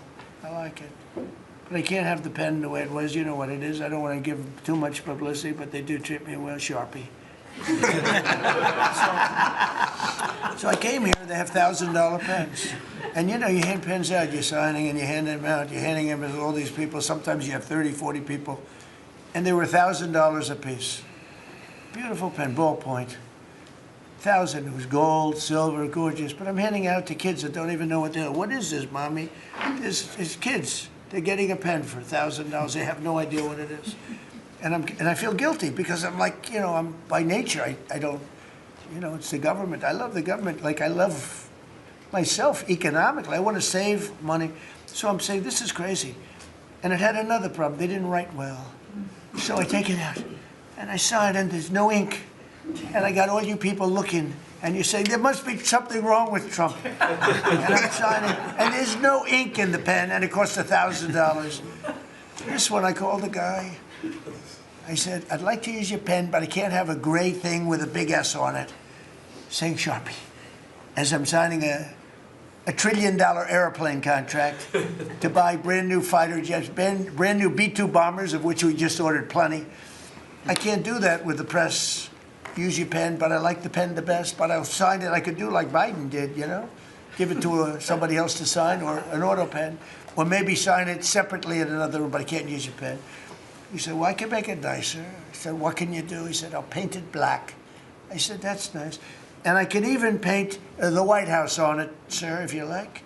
I like it. But I can't have the pen the way it was. You know what it is. I don't want to give too much publicity, but they do treat me well. Sharpie. So I came here, they have $1,000 pens. And you know, you hand pens out, you're signing and you hand them out, you're handing them to all these people. Sometimes you have 30, 40 people. And they were $1,000 a piece. Beautiful pen, ballpoint. 1,000, it was gold, silver, gorgeous. But I'm handing out to kids that don't even know what they're doing. What is this, Mommy? It's kids. They're getting a pen for $1,000. They have no idea what it is. And I feel guilty because I'm like, you know, I'm by nature, I don't, you know, it's the government. I love the government like I love myself economically. I want to save money. So I'm saying, this is crazy. And it had another problem. They didn't write well. So I take it out and I sign and there's no ink. And I got all you people looking and you're saying, there must be something wrong with Trump. And I'm signing and there's no ink in the pen and it costs $1,000. This one, I called the guy. I said, I'd like to use your pen, but I can't have a gray thing with a big S on it saying Sharpie. As I'm signing a $1 trillion airplane contract to buy brand new fighter jets, brand new B-2 bombers, of which we just ordered plenty. I can't do that with the press. Use your pen, but I like the pen the best, but I'll sign it. I could do like Biden did, you know? Give it to somebody else to sign, or an auto pen, or maybe sign it separately in another room, but I can't use your pen. He said, well, I can make it nicer. I said, what can you do? He said, I'll paint it black. I said, that's nice. And I can even paint the White House on it, sir, if you like,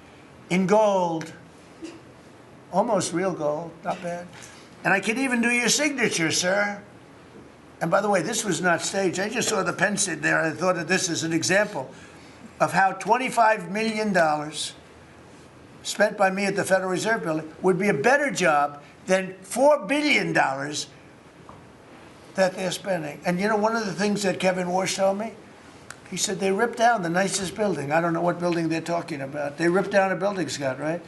in gold. Almost real gold, not bad. And I can even do your signature, sir. And by the way, this was not staged. I just saw the pen sit there, and I thought of this as an example of how $25 million spent by me at the Federal Reserve Building would be a better job than $4 billion that they're spending. And you know, one of the things that Kevin Warsh told me, he said they ripped down the nicest building. I don't know what building they're talking about. They ripped down a building, Scott, right?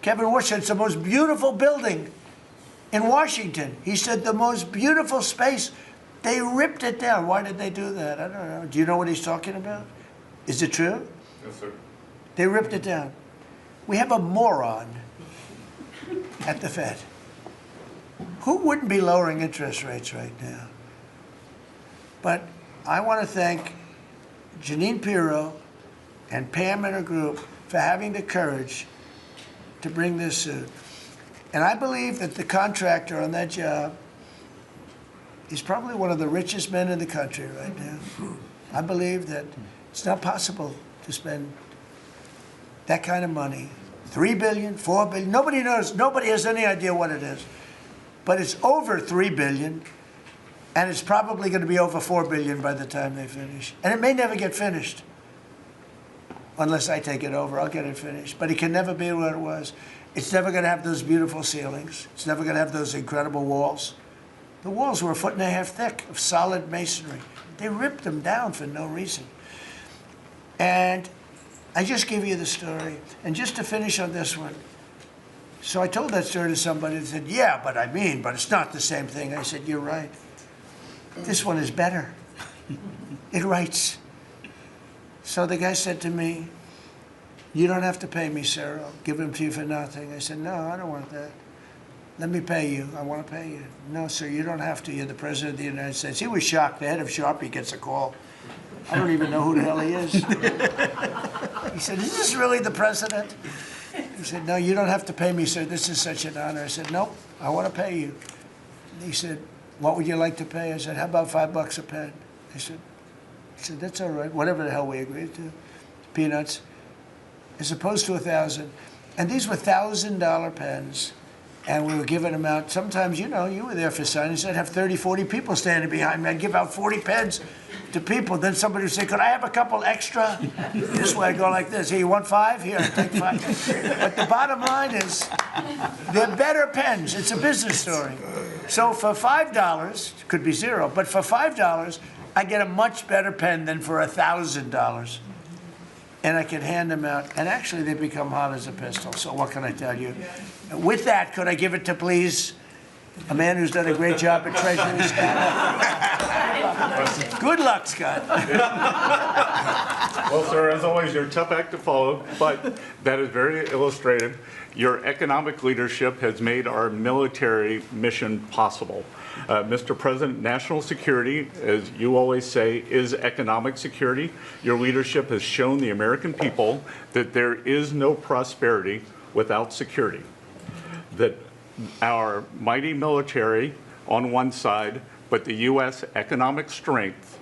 Kevin Warsh said it's the most beautiful building in Washington. He said the most beautiful space. They ripped it down. Why did they do that? I don't know. Do you know what he's talking about? Is it true?
Yes, sir.
They ripped it down. We have a moron at the Fed. Who wouldn't be lowering interest rates right now? But I want to thank Janine Pirro and Pam and her group for having the courage to bring this suit. And I believe that the contractor on that job is probably one of the richest men in the country right now. I believe that it's not possible to spend that kind of money. $3 billion, $4 billion, nobody knows, nobody has any idea what it is. But it's over $3 billion, and it's probably going to be over $4 billion by the time they finish. And it may never get finished. Unless I take it over, I'll get it finished. But it can never be what it was. It's never going to have those beautiful ceilings. It's never going to have those incredible walls. The walls were 1.5 feet thick of solid masonry. They ripped them down for no reason. And I just give you the story. And just to finish on this one, so I told that story to somebody and said, yeah, but it's not the same thing. I said, you're right. This one is better. It writes. So the guy said to me, you don't have to pay me, sir. I'll give them to you for nothing. I said, no, I don't want that. Let me pay you. I want to pay you. No, sir, you don't have to. You're the President of the United States. He was shocked. The head of Sharpie gets a call. I don't even know who the hell he is. He said, is this really the President? He said, no, you don't have to pay me, sir. This is such an honor. I said, nope, I want to pay you. He said, what would you like to pay? I said, how about $5 a pen? He said, that's all right. Whatever the hell we agreed to. Peanuts. As opposed to 1,000. And these were $1,000 pens. and we were giving them out. Sometimes, you were there for signings. I'd have 30, 40 people standing behind me. I'd give out 40 pens to people. Then somebody would say, could I have a couple extra? This way, I'd go like this. Here, you want 5? Here, take 5. But the bottom line is, they're better pens. It's a business story. So for $5, could be 0, but for $5, I get a much better pen than for $1,000. And I can hand them out, and actually they become hot as a pistol. So what can I tell you? With that, could I give it to, please, a man who's done a great job at Treasury, Scott? Good luck, Scott.
Well, sir, as always, you're a tough act to follow, but that is very illustrative. Your economic leadership has made our military mission possible. Mr. President, national security, as you always say, is economic security. Your leadership has shown the American people that there is no prosperity without security. That our mighty military on one side, but the U.S. economic strength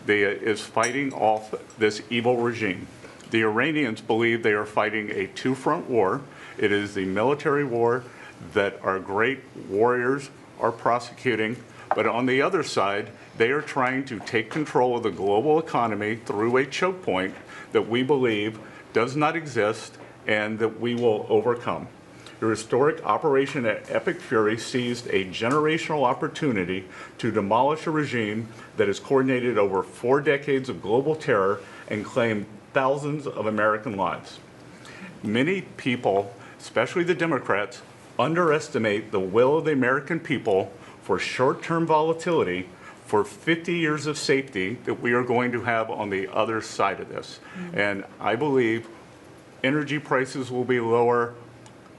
is fighting off this evil regime. The Iranians believe they are fighting a two-front war. It is the military war that our great warriors are prosecuting, but on the other side, they are trying to take control of the global economy through a choke point that we believe does not exist and that we will overcome. Your historic operation at Epic Fury seized a generational opportunity to demolish a regime that has coordinated over 4 decades of global terror and claimed thousands of American lives. Many people, especially the Democrats, underestimate the will of the American people for short-term volatility for 50 years of safety that we are going to have on the other side of this. And I believe energy prices will be lower,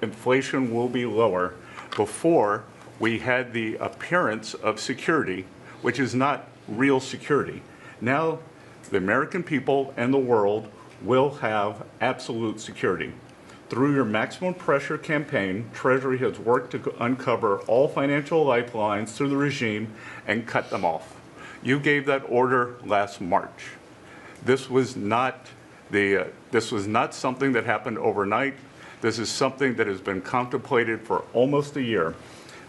inflation will be lower before we had the appearance of security, which is not real security. Now, the American people and the world will have absolute security. Through your maximum pressure campaign, Treasury has worked to uncover all financial lifelines through the regime and cut them off. You gave that order last March. This was not something that happened overnight. This is something that has been contemplated for almost a year.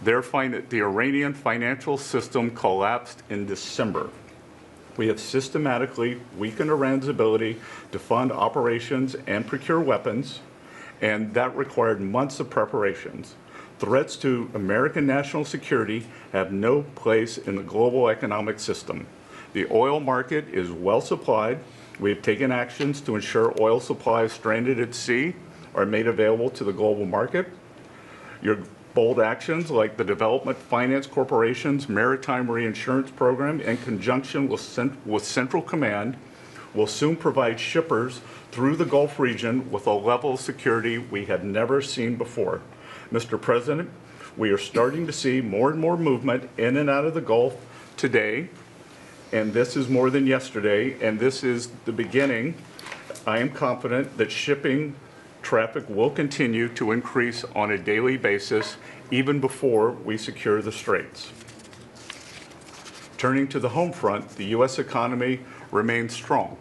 The Iranian financial system collapsed in December. We have systematically weakened Iran's ability to fund operations and procure weapons, and that required months of preparations. Threats to American national security have no place in the global economic system. The oil market is well supplied. We have taken actions to ensure oil supplies stranded at sea are made available to the global market. Your bold actions like the Development Finance Corporation's Maritime Reinsurance Program in conjunction with Central Command will soon provide shippers through the Gulf region with a level of security we have never seen before. Mr. President, we are starting to see more and more movement in and out of the Gulf today, and this is more than yesterday, and this is the beginning. I am confident that shipping traffic will continue to increase on a daily basis even before we secure the straits. Turning to the home front, the U.S. economy remains strong.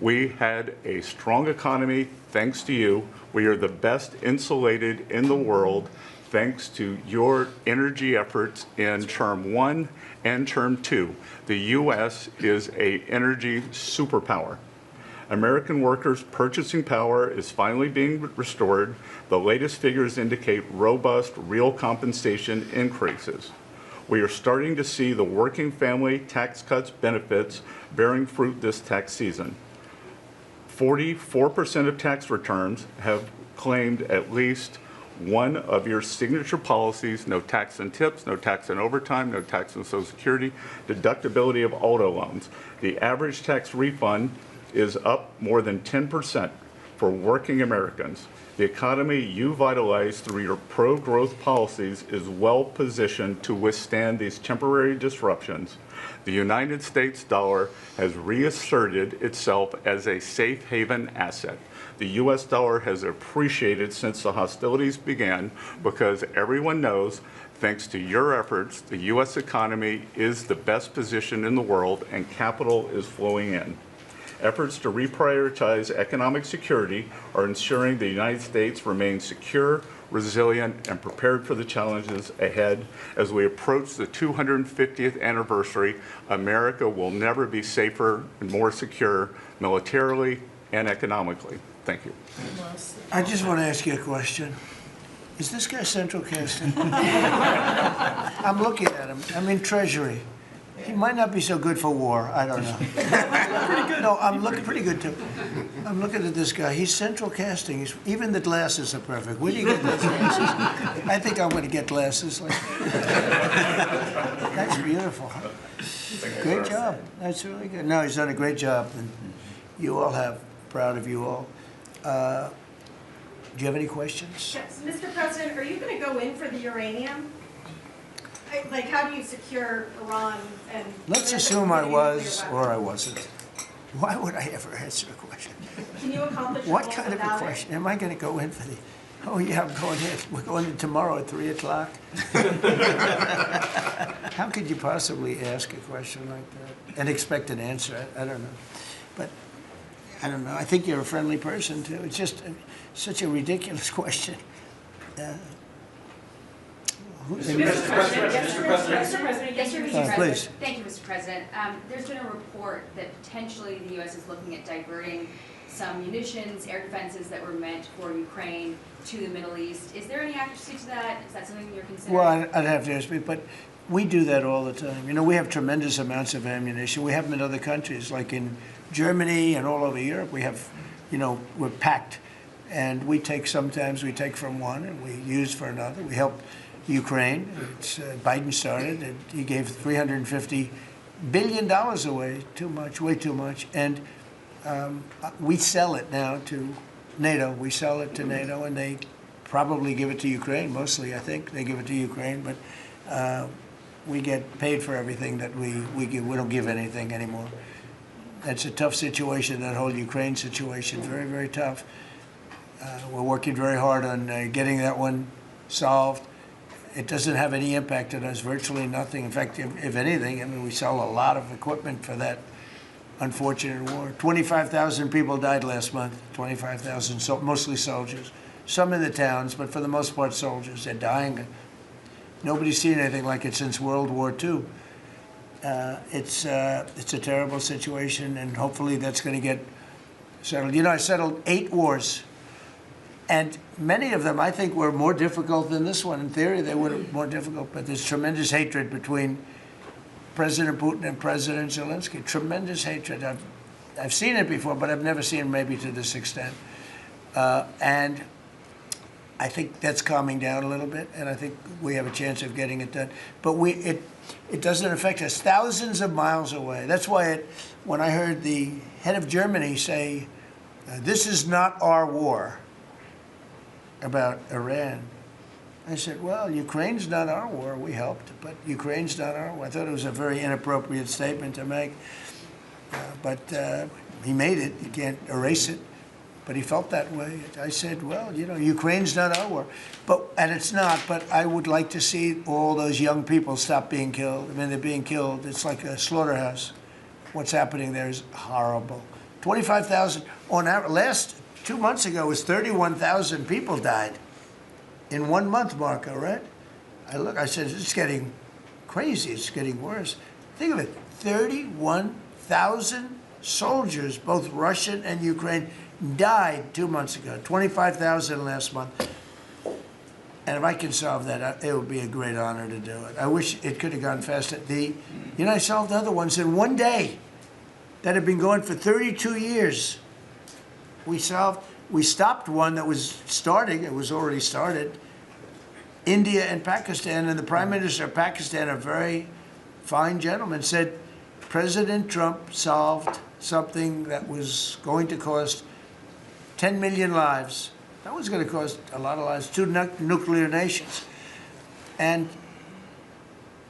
We had a strong economy thanks to you. We are the best insulated in the world thanks to your energy efforts in Term 1 and Term 2. The U.S. is an energy superpower. American workers' purchasing power is finally being restored. The latest figures indicate robust real compensation increases. We are starting to see the working family tax cuts benefits bearing fruit this tax season. 44% of tax returns have claimed at least one of your signature policies: no tax on tips, no tax on overtime, no tax on Social Security, deductibility of auto loans. The average tax refund is up more than 10% for working Americans. The economy you vitalized through your pro-growth policies is well positioned to withstand these temporary disruptions. The United States dollar has reasserted itself as a safe haven asset. The U.S. dollar has appreciated since the hostilities began because everyone knows, thanks to your efforts, the U.S. economy is the best position in the world and capital is flowing in. Efforts to reprioritize economic security are ensuring the United States remains secure, resilient, and prepared for the challenges ahead. As we approach the 250th anniversary, America will never be safer and more secure militarily and economically. Thank you.
I just want to ask you a question. Is this guy central casting? I'm looking at him. I'm in Treasury. He might not be so good for war. I don't know. Pretty good. No, I'm looking pretty good too. I'm looking at this guy. He's central casting. Even the glasses are perfect. Where do you get those glasses? I think I'm going to get glasses. That's beautiful. Great job. That's really good. No, he's done a great job, and you all have. Proud of you all. Do you have any questions?
Yes, Mr. President, are you going to go in for the uranium? Like, how do you secure Iran and...
Let's assume I was or I wasn't. Why would I ever answer a question?
Can you accomplish
What
goals
kind of a
without it?
question? Am I going to go in for the... Oh, yeah, I'm going in. We're going in tomorrow at 3 o'clock. How could you possibly ask a question like that and expect an answer? I don't know. But I don't know. I think you're a friendly person, too. It's just such a ridiculous question.
Mr. President, yes, Mr. President.
Please.
Thank you, Mr. President. There's been a report that potentially the U.S. is looking at diverting some munitions, air defenses that were meant for Ukraine to the Middle East. Is there any accuracy to that? Is that something you're considering?
Well, I'd have to ask you, but we do that all the time. You know, we have tremendous amounts of ammunition. We have them in other countries, like in Germany and all over Europe. We have, you know, we're packed. And sometimes we take from one and we use for another. We help Ukraine. Biden started, and he gave $350 billion away, too much, way too much. And we sell it now to NATO. We sell it to NATO, and they probably give it to Ukraine, mostly, I think. They give it to Ukraine, but we get paid for everything that we give. We don't give anything anymore. That's a tough situation, that whole Ukraine situation, very, very tough. We're working very hard on getting that one solved. It doesn't have any impact on us, virtually nothing. In fact, if anything, I mean, we sell a lot of equipment for that unfortunate war. 25,000 people died last month, 25,000, so mostly soldiers. Some in the towns, but for the most part soldiers. They're dying. Nobody's seen anything like it since World War II. It's a terrible situation, and hopefully that's going to get settled. You know, I settled 8 wars. And many of them, I think, were more difficult than this one. In theory, they were more difficult, but there's tremendous hatred between President Putin and President Zelensky. Tremendous hatred. I've seen it before, but I've never seen it maybe to this extent. And I think that's calming down a little bit, and I think we have a chance of getting it done. But it doesn't affect us. Thousands of miles away. That's why when I heard the head of Germany say, "This is not our war," about Iran, I said, well, Ukraine's not our war. We helped, but Ukraine's not our war. I thought it was a very inappropriate statement to make, but he made it. You can't erase it, but he felt that way. I said, well, you know, Ukraine's not our war, and it's not, but I would like to see all those young people stop being killed. I mean, they're being killed. It's like a slaughterhouse. What's happening there is horrible. 25,000 on average. 2 months ago, it was 31,000 people died in 1 month, Marco, right? I said, it's getting crazy. It's getting worse. Think of it, 31,000 soldiers, both Russian and Ukraine, died 2 months ago, 25,000 last month. And if I can solve that, it would be a great honor to do it. I wish it could have gone faster. I solved other ones in 1 day that have been going for 32 years. We stopped one that was starting. It was already started. India and Pakistan, and the Prime Minister of Pakistan, a very fine gentleman, said President Trump solved something that was going to cost 10 million lives. That was going to cost a lot of lives, 2 nuclear nations. And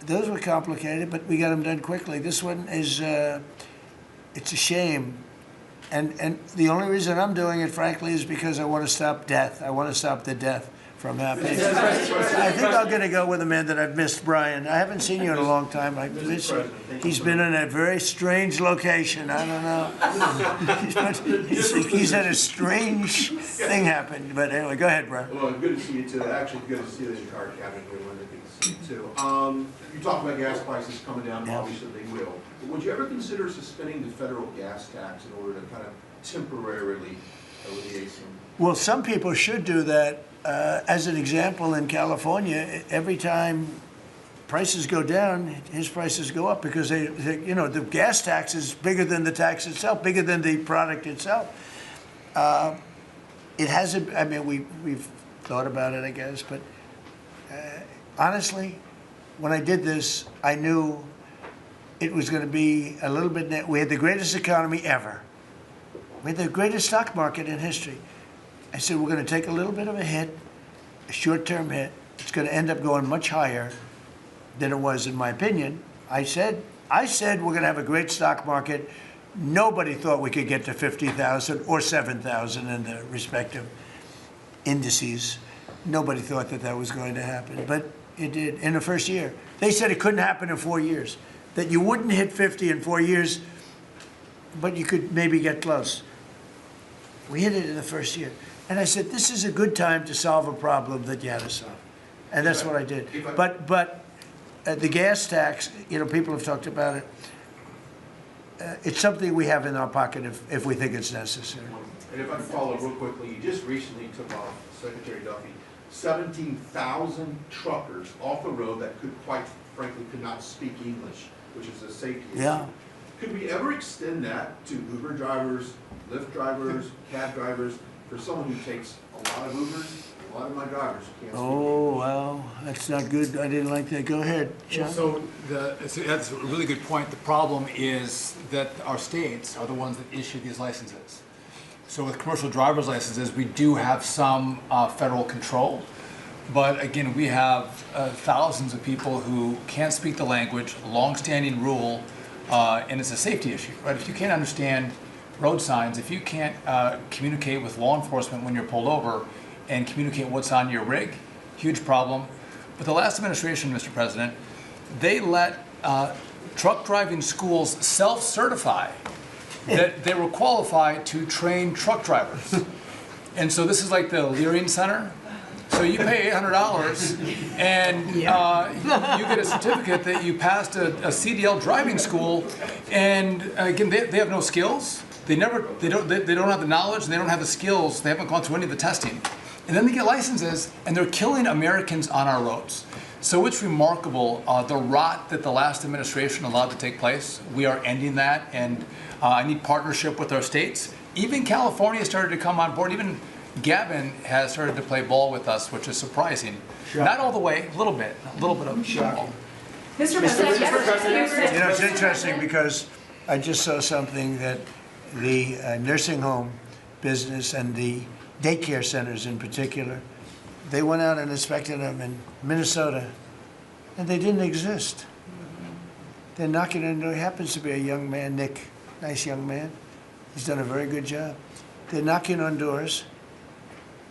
those were complicated, but we got them done quickly. This one is, it's a shame. And the only reason I'm doing it, frankly, is because I want to stop death. I want to stop the death from APT. I think I'm going to go with a man that I've missed, Brian. I haven't seen you in a long time. I miss you. He's been in a very strange location. I don't know. He's had a strange thing happen. But anyway, go ahead, Brian.
Well, good to see you too. Actually, good to see the entire cabinet here, Linda. Good to see you too. You talked about gas prices coming down.
Yeah.
Obviously, they will. But would you ever consider suspending the federal gas tax in order to kind of temporarily alleviate some?
Well, some people should do that. As an example, in California, every time prices go down, his prices go up because the gas tax is bigger than the tax itself, bigger than the product itself. It hasn't. I mean, we've thought about it, I guess, but honestly, when I did this, I knew it was going to be a little bit. We had the greatest economy ever. We had the greatest stock market in history. I said, we're going to take a little bit of a hit, a short-term hit. It's going to end up going much higher than it was, in my opinion. I said we're going to have a great stock market. Nobody thought we could get to 50,000 or 7,000 in the respective indices. Nobody thought that was going to happen, but it did in the first year. They said it couldn't happen in 4 years, that you wouldn't hit 50 in 4 years, but you could maybe get close. We hit it in the first year. And I said, this is a good time to solve a problem that you had to solve. And that's what I did. But the gas tax, people have talked about it. It's something we have in our pocket if we think it's necessary.
And if I can follow real quickly, you just recently took off, Secretary Duffy, 17,000 truckers off the road that quite frankly, could not speak English, which is a safety issue.
Yeah.
Could we ever extend that to Uber drivers, Lyft drivers, cab drivers, for someone who takes a lot of Ubers? A lot of my drivers can't speak English.
Well, that's not good. I didn't like that. Go ahead, John.
So that's a really good point. The problem is that our states are the ones that issue these licenses. So with commercial driver's licenses, we do have some federal control. But again, we have thousands of people who can't speak the language, long-standing rule, and it's a safety issue, right? If you can't understand road signs, if you can't communicate with law enforcement when you're pulled over and communicate what's on your rig, huge problem. But the last administration, Mr. President, they let truck driving schools self-certify that they were qualified to train truck drivers. And so this is like the Leering Center. So you pay $800 and you get a certificate that you passed a CDL driving school, and again, they have no skills. They don't have the knowledge, and they don't have the skills. They haven't gone through any of the testing. And then they get licenses, and they're killing Americans on our roads. So it's remarkable, the rot that the last administration allowed to take place. We are ending that, and I need partnership with our states. Even California started to come on board. Even Gavin has started to play ball with us, which is surprising. Shocking. Not all the way, a little bit of ball.
Mr. President,
It's interesting because I just saw something that the nursing home business and the daycare centers in particular, they went out and inspected them in Minnesota, and they didn't exist. They're knocking on, there happens to be a young man, Nick, nice young man. He's done a very good job. They're knocking on doors.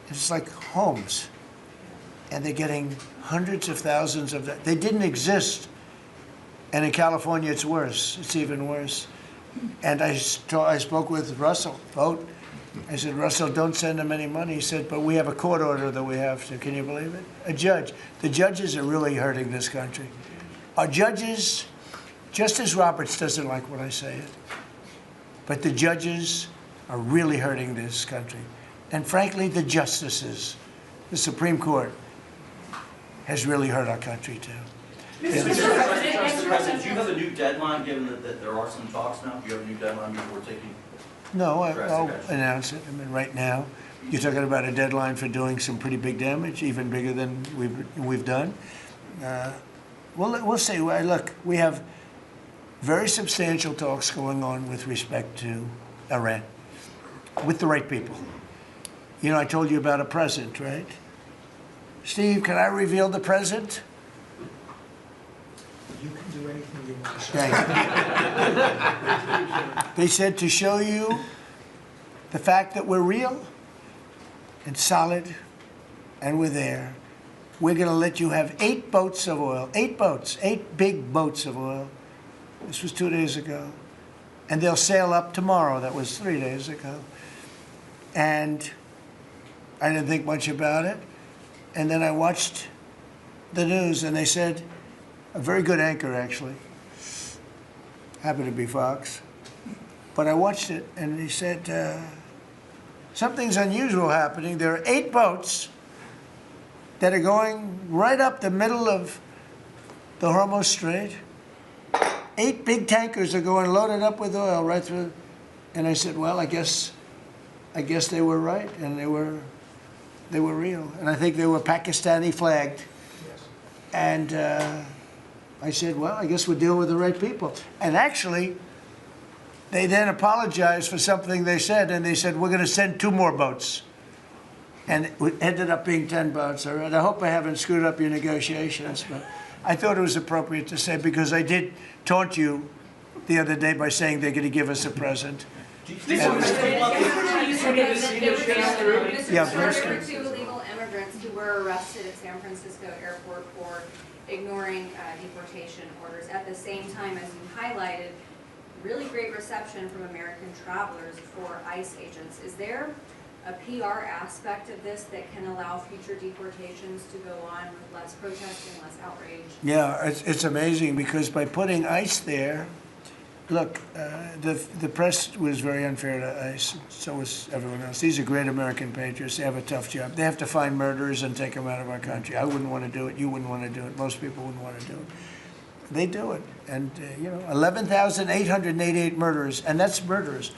It's like homes, and they're getting hundreds of thousands of that. They didn't exist, and in California it's worse. It's even worse. And I spoke with Russell Vogt. I said, Russell, don't send them any money. He said, but we have a court order that we have to. Can you believe it? A judge. The judges are really hurting this country. Our judges, Justice Roberts doesn't like when I say it, but the judges are really hurting this country. And frankly, the justices, the Supreme Court, has really hurt our country too.
Mr. President, do you have a new deadline, given that there are some talks now? Do you have a new deadline before taking?
No, I'll announce it. I mean, right now, you're talking about a deadline for doing some pretty big damage, even bigger than we've done. We'll see. Look, we have very substantial talks going on with respect to Iran, with the right people. You know, I told you about a present, right? Steve, can I reveal the present?
You can do anything you want.
Thank you. They said to show you the fact that we're real and solid and we're there. We're going to let you have 8 boats of oil, 8 boats, 8 big boats of oil. This was 2 days ago. And they'll sail up tomorrow. That was 3 days ago. And I didn't think much about it. And then I watched the news, and they said, a very good anchor, actually, happened to be Fox. But I watched it, and he said, something's unusual happening. There are 8 boats that are going right up the middle of the Hormuz Strait. 8 big tankers are going loaded up with oil right through. And I said, well, I guess they were right, and they were real. And I think they were Pakistani flagged. Yes. And I said, well, I guess we're dealing with the right people. And actually, they then apologized for something they said, and they said, we're going to send 2 more boats. And it ended up being 10 boats. All right. I hope I haven't screwed up your negotiations, but I thought it was appropriate to say, because I did taunt you the other day by saying they're going to give us a present.
There were 2 illegal immigrants who were arrested at San Francisco airport for ignoring deportation orders. At the same time, as you highlighted, really great reception from American travelers for ICE agents. Is there a PR aspect of this that can allow future deportations to go on with less protesting, less outrage?
Yeah, it's amazing, because by putting ICE there, look, the press was very unfair to ICE. So was everyone else. These are great American patriots. They have a tough job. They have to find murderers and take them out of our country. I wouldn't want to do it. You wouldn't want to do it. Most people wouldn't want to do it. They do it. And, 11,888 murderers. And that's murderers.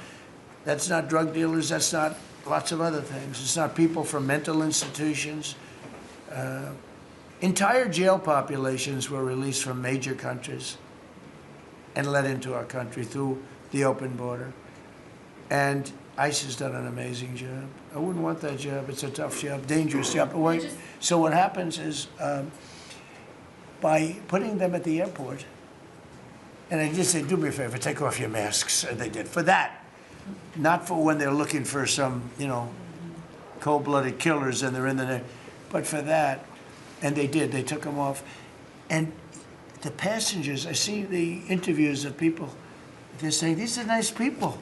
That's not drug dealers. That's not lots of other things. It's not people from mental institutions. Entire jail populations were released from major countries and let into our country through the open border. And ICE has done an amazing job. I wouldn't want that job. It's a tough job, dangerous job. So what happens is, by putting them at the airport, and I just say, do me a favor, take off your masks. And they did. For that, not for when they're looking for some, cold-blooded killers and they're in the net, but for that. And they did. They took them off. And the passengers, I see the interviews of people, they're saying, these are nice people.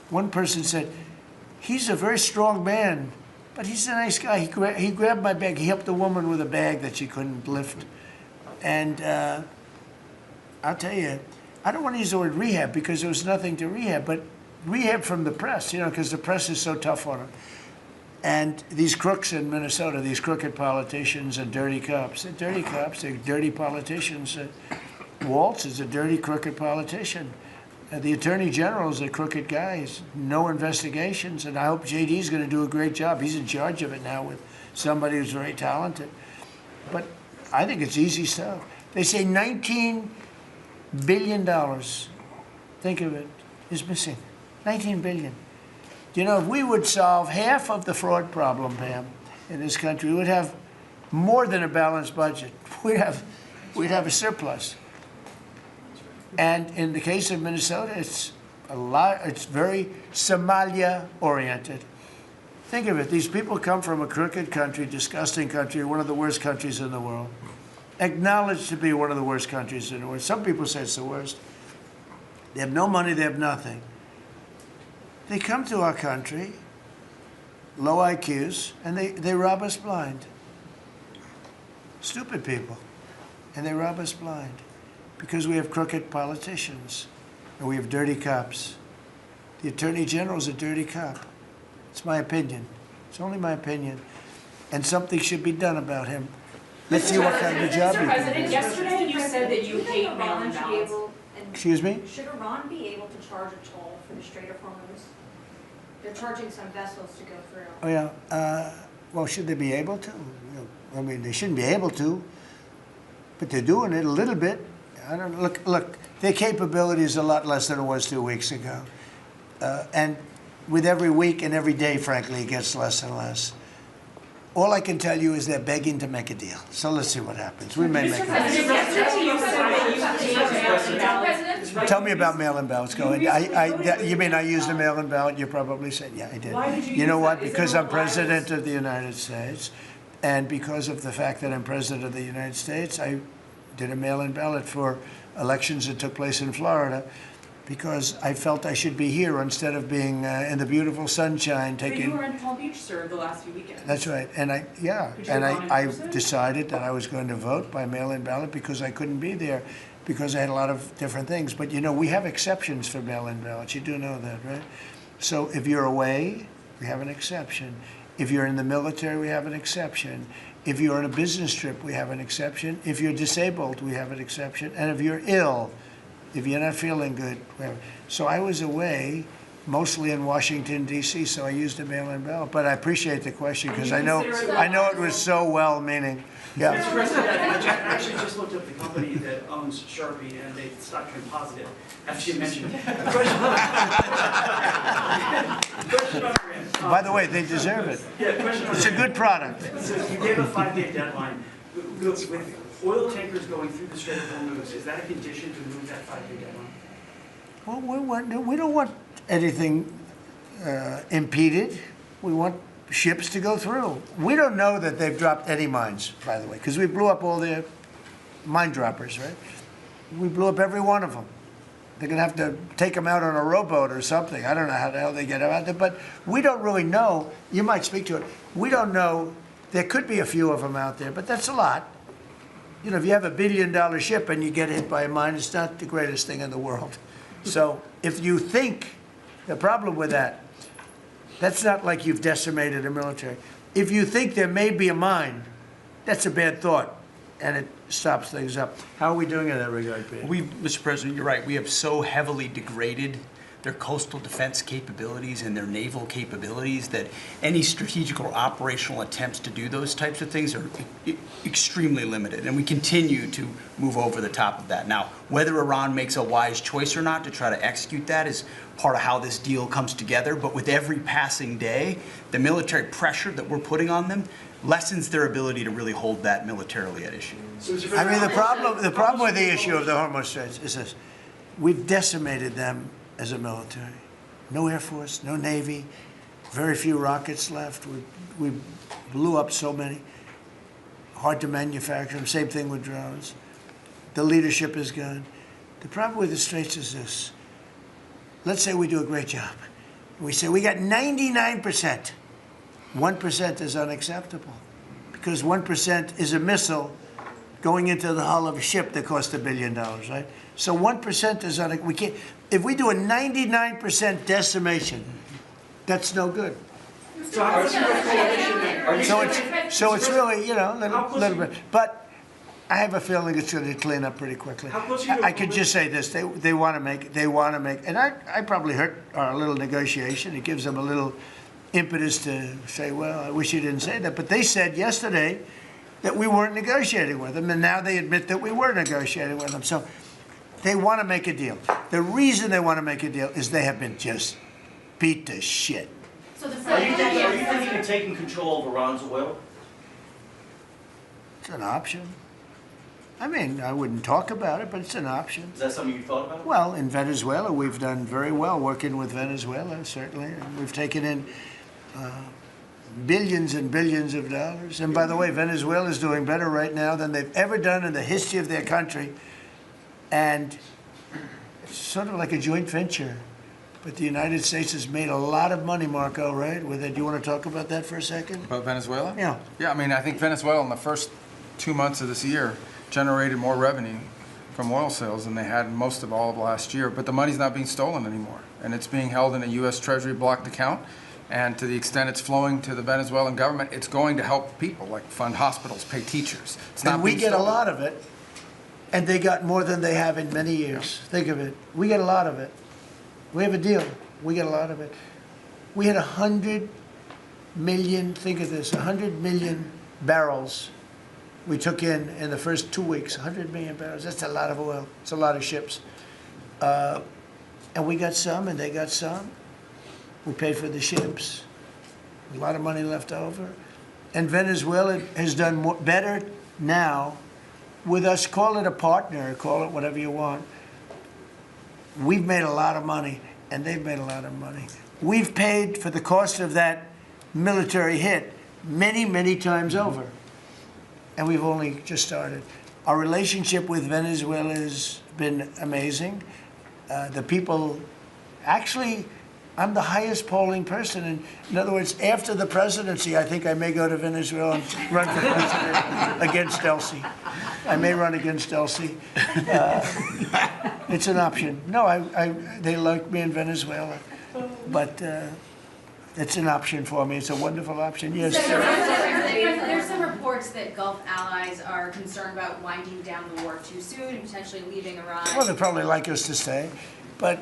One person said, he's a very strong man, but he's a nice guy. He grabbed my bag. He helped a woman with a bag that she couldn't lift. And I'll tell you, I don't want to use the word rehab, because there was nothing to rehab, but rehab from the press, because the press is so tough on them. And these crooks in Minnesota, these crooked politicians and dirty cops, they're dirty cops, they're dirty politicians. Waltz is a dirty, crooked politician. The Attorney General is a crooked guy. He's no investigations, and I hope JD's going to do a great job. He's in charge of it now with somebody who's very talented. But I think it's easy stuff. They say $19 billion, think of it, is missing. $19 billion. If we would solve half of the fraud problem, Pam, in this country, we would have more than a balanced budget. We'd have a surplus. And in the case of Minnesota, it's very Somalia-oriented. Think of it. These people come from a crooked country, disgusting country, one of the worst countries in the world, acknowledged to be one of the worst countries in the world. Some people say it's the worst. They have no money. They have nothing. They come to our country, low IQs, and they rob us blind. Stupid people. And they rob us blind because we have crooked politicians and we have dirty cops. The Attorney General's a dirty cop. It's my opinion. It's only my opinion. And something should be done about him. Let's see what kind of job he
Mr.
can
President,
do.
yesterday you said that you hate mail-in ballots.
Excuse me?
Should Iran be able to charge a toll for the Strait of Hormuz? They're charging some vessels to go through.
Oh, yeah. Well, should they be able to? I mean, they shouldn't be able to, but they're doing it a little bit. I don't look. Their capability is a lot less than it was 2 weeks ago, and with every week and every day, frankly, it gets less and less. All I can tell you is they're begging to make a deal. So let's see what happens. We may make a deal. Tell me about mail-in ballots. Go ahead. You mean I used a mail-in ballot? You probably said, yeah, I did. You know what? Because I'm president of the United States, And because of the fact that I'm President of the United States, I did a mail-in ballot for elections that took place in Florida because I felt I should be here instead of being in the beautiful sunshine
But you
taking.
were in Palm Beach, sir, the last few weekends.
That's right. And
Could you have gone in
I
person?
decided that I was going to vote by mail-in ballot because I couldn't be there because I had a lot of different things. But you know, we have exceptions for mail-in ballots. You do know that, right? So if you're away, we have an exception. If you're in the military, we have an exception. If you're on a business trip, we have an exception. If you're disabled, we have an exception. And if you're ill, if you're not feeling good, we have. So I was away, mostly in Washington, D.C., so I used a mail-in ballot. But I appreciate the question because I know it was so well-meaning. Yeah.
Mr. President, I actually just looked up the company that owns Sharpie, and they stock turned positive after you mentioned it. Question on your end.
By the way, they deserve it.
Yeah, question on
It's a
your
good
end.
product.
So you gave a 5-day deadline. With oil tankers going through the Strait of Hormuz, is that a condition to move that 5-day deadline?
Well, we don't want anything impeded. We want ships to go through. We don't know that they've dropped any mines, by the way, because we blew up all their mine droppers, right? We blew up every one of them. They're going to have to take them out on a rowboat or something. I don't know how the hell they get out there, but we don't really know. You might speak to it. We don't know. There could be a few of them out there, but that's a lot. You know, if you have $1 billion ship and you get hit by a mine, it's not the greatest thing in the world. So if you think, the problem with that, that's not like you've decimated a military. If you think there may be a mine, that's a bad thought, and it stops things up. How are we doing in that regard, Peter?
Mr. President, you're right. We have so heavily degraded their coastal defense capabilities and their naval capabilities that any strategic or operational attempts to do those types of things are extremely limited. And we continue to move over the top of that. Now, whether Iran makes a wise choice or not to try to execute that is part of how this deal comes together. But with every passing day, the military pressure that we're putting on them lessens their ability to really hold that militarily at issue.
I mean, the problem with the issue of the Hormuz Straits is this. We've decimated them as a military. No Air Force, no Navy, very few rockets left. We blew up so many. Hard to manufacture them. Same thing with drones. The leadership is gone. The problem with the Straits is this. Let's say we do a great job. We say we got 99%. 1% is unacceptable because 1% is a missile going into the hull of a ship that cost $1 billion, right? So 1% is we can't. If we do a 99% decimation, that's no good.
So how is your coalition then?
So it's really, you know, a little bit. But I have a feeling it's going to clean up pretty quickly. I could just say this: they want to make, and I probably hurt our little negotiation. It gives them a little impetus to say, well, I wish you didn't say that. But they said yesterday that we weren't negotiating with them, and now they admit that we were negotiating with them. So they want to make a deal. The reason they want to make a deal is they have been just beat to shit.
So the
Are you thinking of taking control of Iran's oil?
It's an option. I mean, I wouldn't talk about it, but it's an option.
Is that something you thought about?
Well, in Venezuela, we've done very well working with Venezuela, certainly. And we've taken in billions and billions of dollars. And by the way, Venezuela is doing better right now than they've ever done in the history of their country. And it's sort of like a joint venture. But the United States has made a lot of money, Marco, right? With it. Do you want to talk about that for a second?
About Venezuela?
Yeah.
Yeah, I mean, I think Venezuela in the first 2 months of this year generated more revenue from oil sales than they had most of all of last year. But the money's not being stolen anymore. And it's being held in a U.S. Treasury blocked account. And to the extent it's flowing to the Venezuelan government, it's going to help people, like fund hospitals, pay teachers. It's not
And we
being
get a
stolen.
lot of it. And they got more than they have in many years. Think of it. We get a lot of it. We have a deal. We get a lot of it. We had 100 million, think of this, 100 million barrels we took in the first 2 weeks. 100 million barrels. That's a lot of oil. It's a lot of ships. And we got some and they got some. We paid for the ships. A lot of money left over. And Venezuela has done better now with us. Call it a partner, call it whatever you want. We've made a lot of money, and they've made a lot of money. We've paid for the cost of that military hit. many, many times over. And we've only just started. Our relationship with Venezuela has been amazing. The people, actually, I'm the highest polling person. In other words, after the presidency, I think I may go to Venezuela and run for president against Elsie. I may run against Elsie. It's an option. No, they like me in Venezuela, but it's an option for me. It's a wonderful option. Yes.
There's some reports that Gulf allies are concerned about winding down the war too soon and potentially leaving Iran.
Well, they'd probably like us to stay, but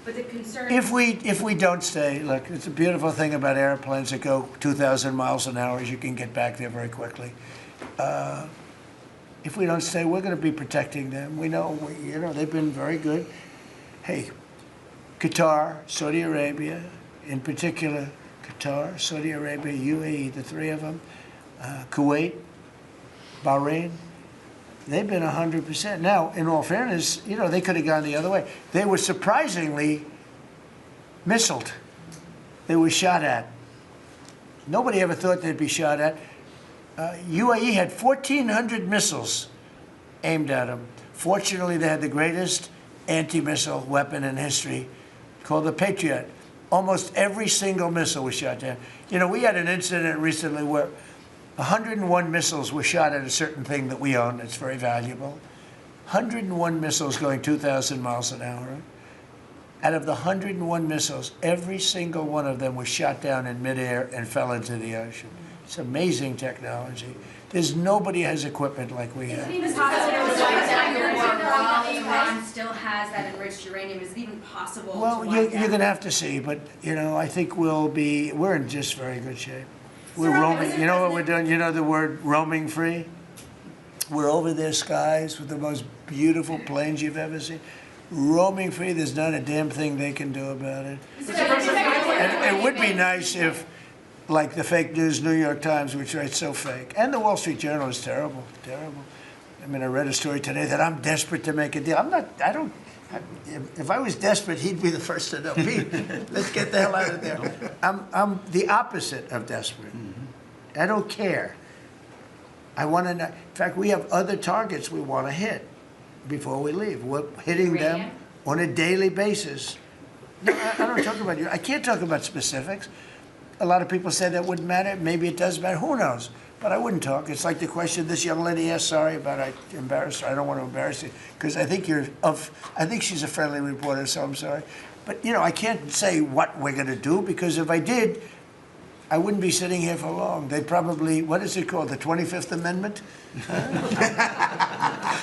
the concern.
If we don't stay, look, it's a beautiful thing about airplanes that go 2,000 miles an hour is you can get back there very quickly. If we don't stay, we're going to be protecting them. We know, they've been very good. Hey, Qatar, Saudi Arabia, in particular, Qatar, Saudi Arabia, UAE, the three of them, Kuwait, Bahrain, they've been 100%. Now, in all fairness, they could have gone the other way. They were surprisingly missiled. They were shot at. Nobody ever thought they'd be shot at. UAE had 1,400 missiles aimed at them. Fortunately, they had the greatest anti-missile weapon in history called the Patriot. Almost every single missile was shot down. We had an incident recently where 101 missiles were shot at a certain thing that we own. It's very valuable. 101 missiles going 2,000 miles an hour. Out of the 101 missiles, every single one of them was shot down in midair and fell into the ocean. It's amazing technology. There's nobody has equipment like we have.
Is it even possible to wipe down the war while Iran still has that enriched uranium? Is it even possible to
Well,
wipe
you're going to have to see, but, I think we're in just very good shape. We're
Sir,
roaming.
Mr.
You know what we're
President-
doing? You know the word roaming free? We're over their skies with the most beautiful planes you've ever seen. Roaming free, there's not a damn thing they can do about it. And it would be nice if, like the fake news New York Times, which writes so fake, and the Wall Street Journal is terrible, terrible. I read a story today that I'm desperate to make a deal. If I was desperate, he'd be the first to know. Pete, let's get the hell out of there. I'm the opposite of desperate. I don't care. I want to know. In fact, we have other targets we want to hit before we leave. We're hitting them on a daily basis. No, I don't talk about you. I can't talk about specifics. A lot of people say that wouldn't matter. Maybe it does matter. Who knows? But I wouldn't talk. It's like the question this young lady asked. Sorry about I embarrassed her. I don't want to embarrass you because I think I think she's a friendly reporter, so I'm sorry. But I can't say what we're going to do because if I did, I wouldn't be sitting here for long. They'd probably, what is it called, the 25th Amendment?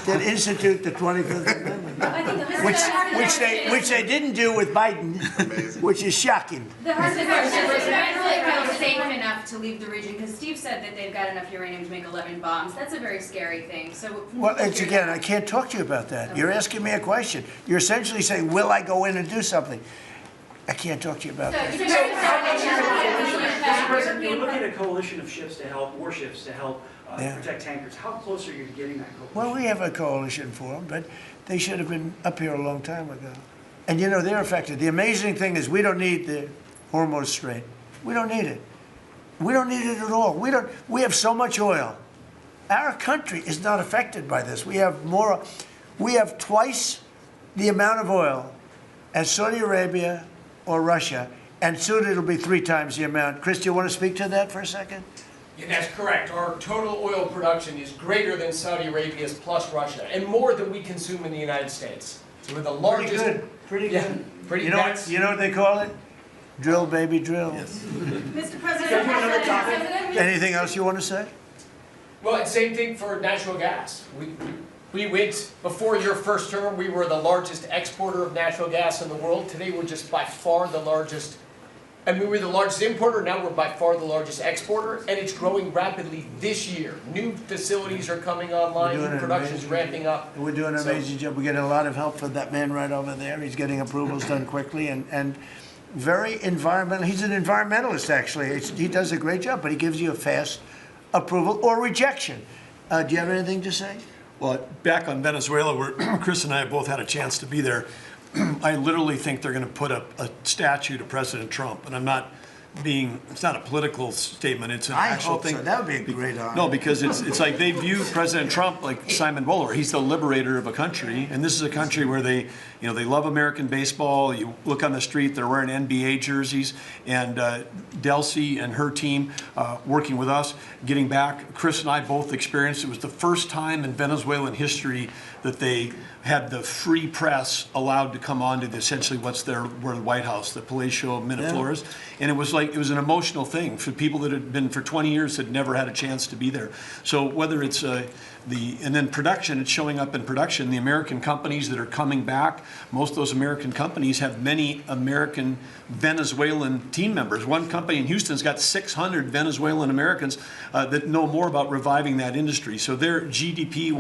They'd institute the 25th Amendment, which they didn't do with Biden, which is shocking.
The hard question is, is Venezuela safe enough to leave the region? Because Steve said that they've got enough uranium to make 11 bombs. That's a very scary thing. So,
well, it's again, I can't talk to you about that. Okay. You're asking me a question. You're essentially saying, will I go in and do something? I can't talk to you about that.
Mr. President, you're looking at a coalition of ships to help, warships to help protect tankers. How close are you to getting that coalition?
Well, we have a coalition for them, but they should have been up here a long time ago. And they're affected. The amazing thing is we don't need the Hormuz Strait. We don't need it. We don't need it at all. We have so much oil. Our country is not affected by this. We have twice the amount of oil as Saudi Arabia or Russia, and soon it'll be 3 times the amount. Chris, do you want to speak to that for a second?
Yeah, that's correct. Our total oil production is greater than Saudi Arabia's plus Russia, and more than we consume in the United States. So we're the largest.
Pretty good.
Pretty
you know what they call it? Drill, baby, drill.
Mr. President,
anything else you want to say?
Well, it's same thing for natural gas. We went, before your first term, we were the largest exporter of natural gas in the world. Today, we're just by far the largest. We were the largest importer, now we're by far the largest exporter, and it's growing rapidly this year. New facilities are coming online, new production's ramping up.
We're doing an amazing job. We're getting a lot of help from that man right over there. He's getting approvals done quickly and very environmental. He's an environmentalist, actually. He does a great job, but he gives you a fast approval or rejection. Do you have anything to say?
Well, back on Venezuela, where Chris and I have both had a chance to be there, I literally think they're going to put up a statue to President Trump, and I'm not being, it's not a political statement, it's an
I
actual
hope
thing.
so. That would be a great honor.
No, because it's like they view President Trump like Simon Bowler. He's the liberator of a country, and this is a country where they love American baseball. You look on the street, they're wearing NBA jerseys, and Delcy and her team working with us, getting back. Chris and I both experienced, it was the first time in Venezuelan history that they had the free press allowed to come on to essentially where the White House, the Palacio Miraflores, and it was an emotional thing for people that had been for 20 years had never had a chance to be there. So whether it's and then production, it's showing up in production. The American companies that are coming back, most of those American companies have many American Venezuelan team members. One company in Houston's got 600 Venezuelan Americans that know more about reviving that industry. So their GDP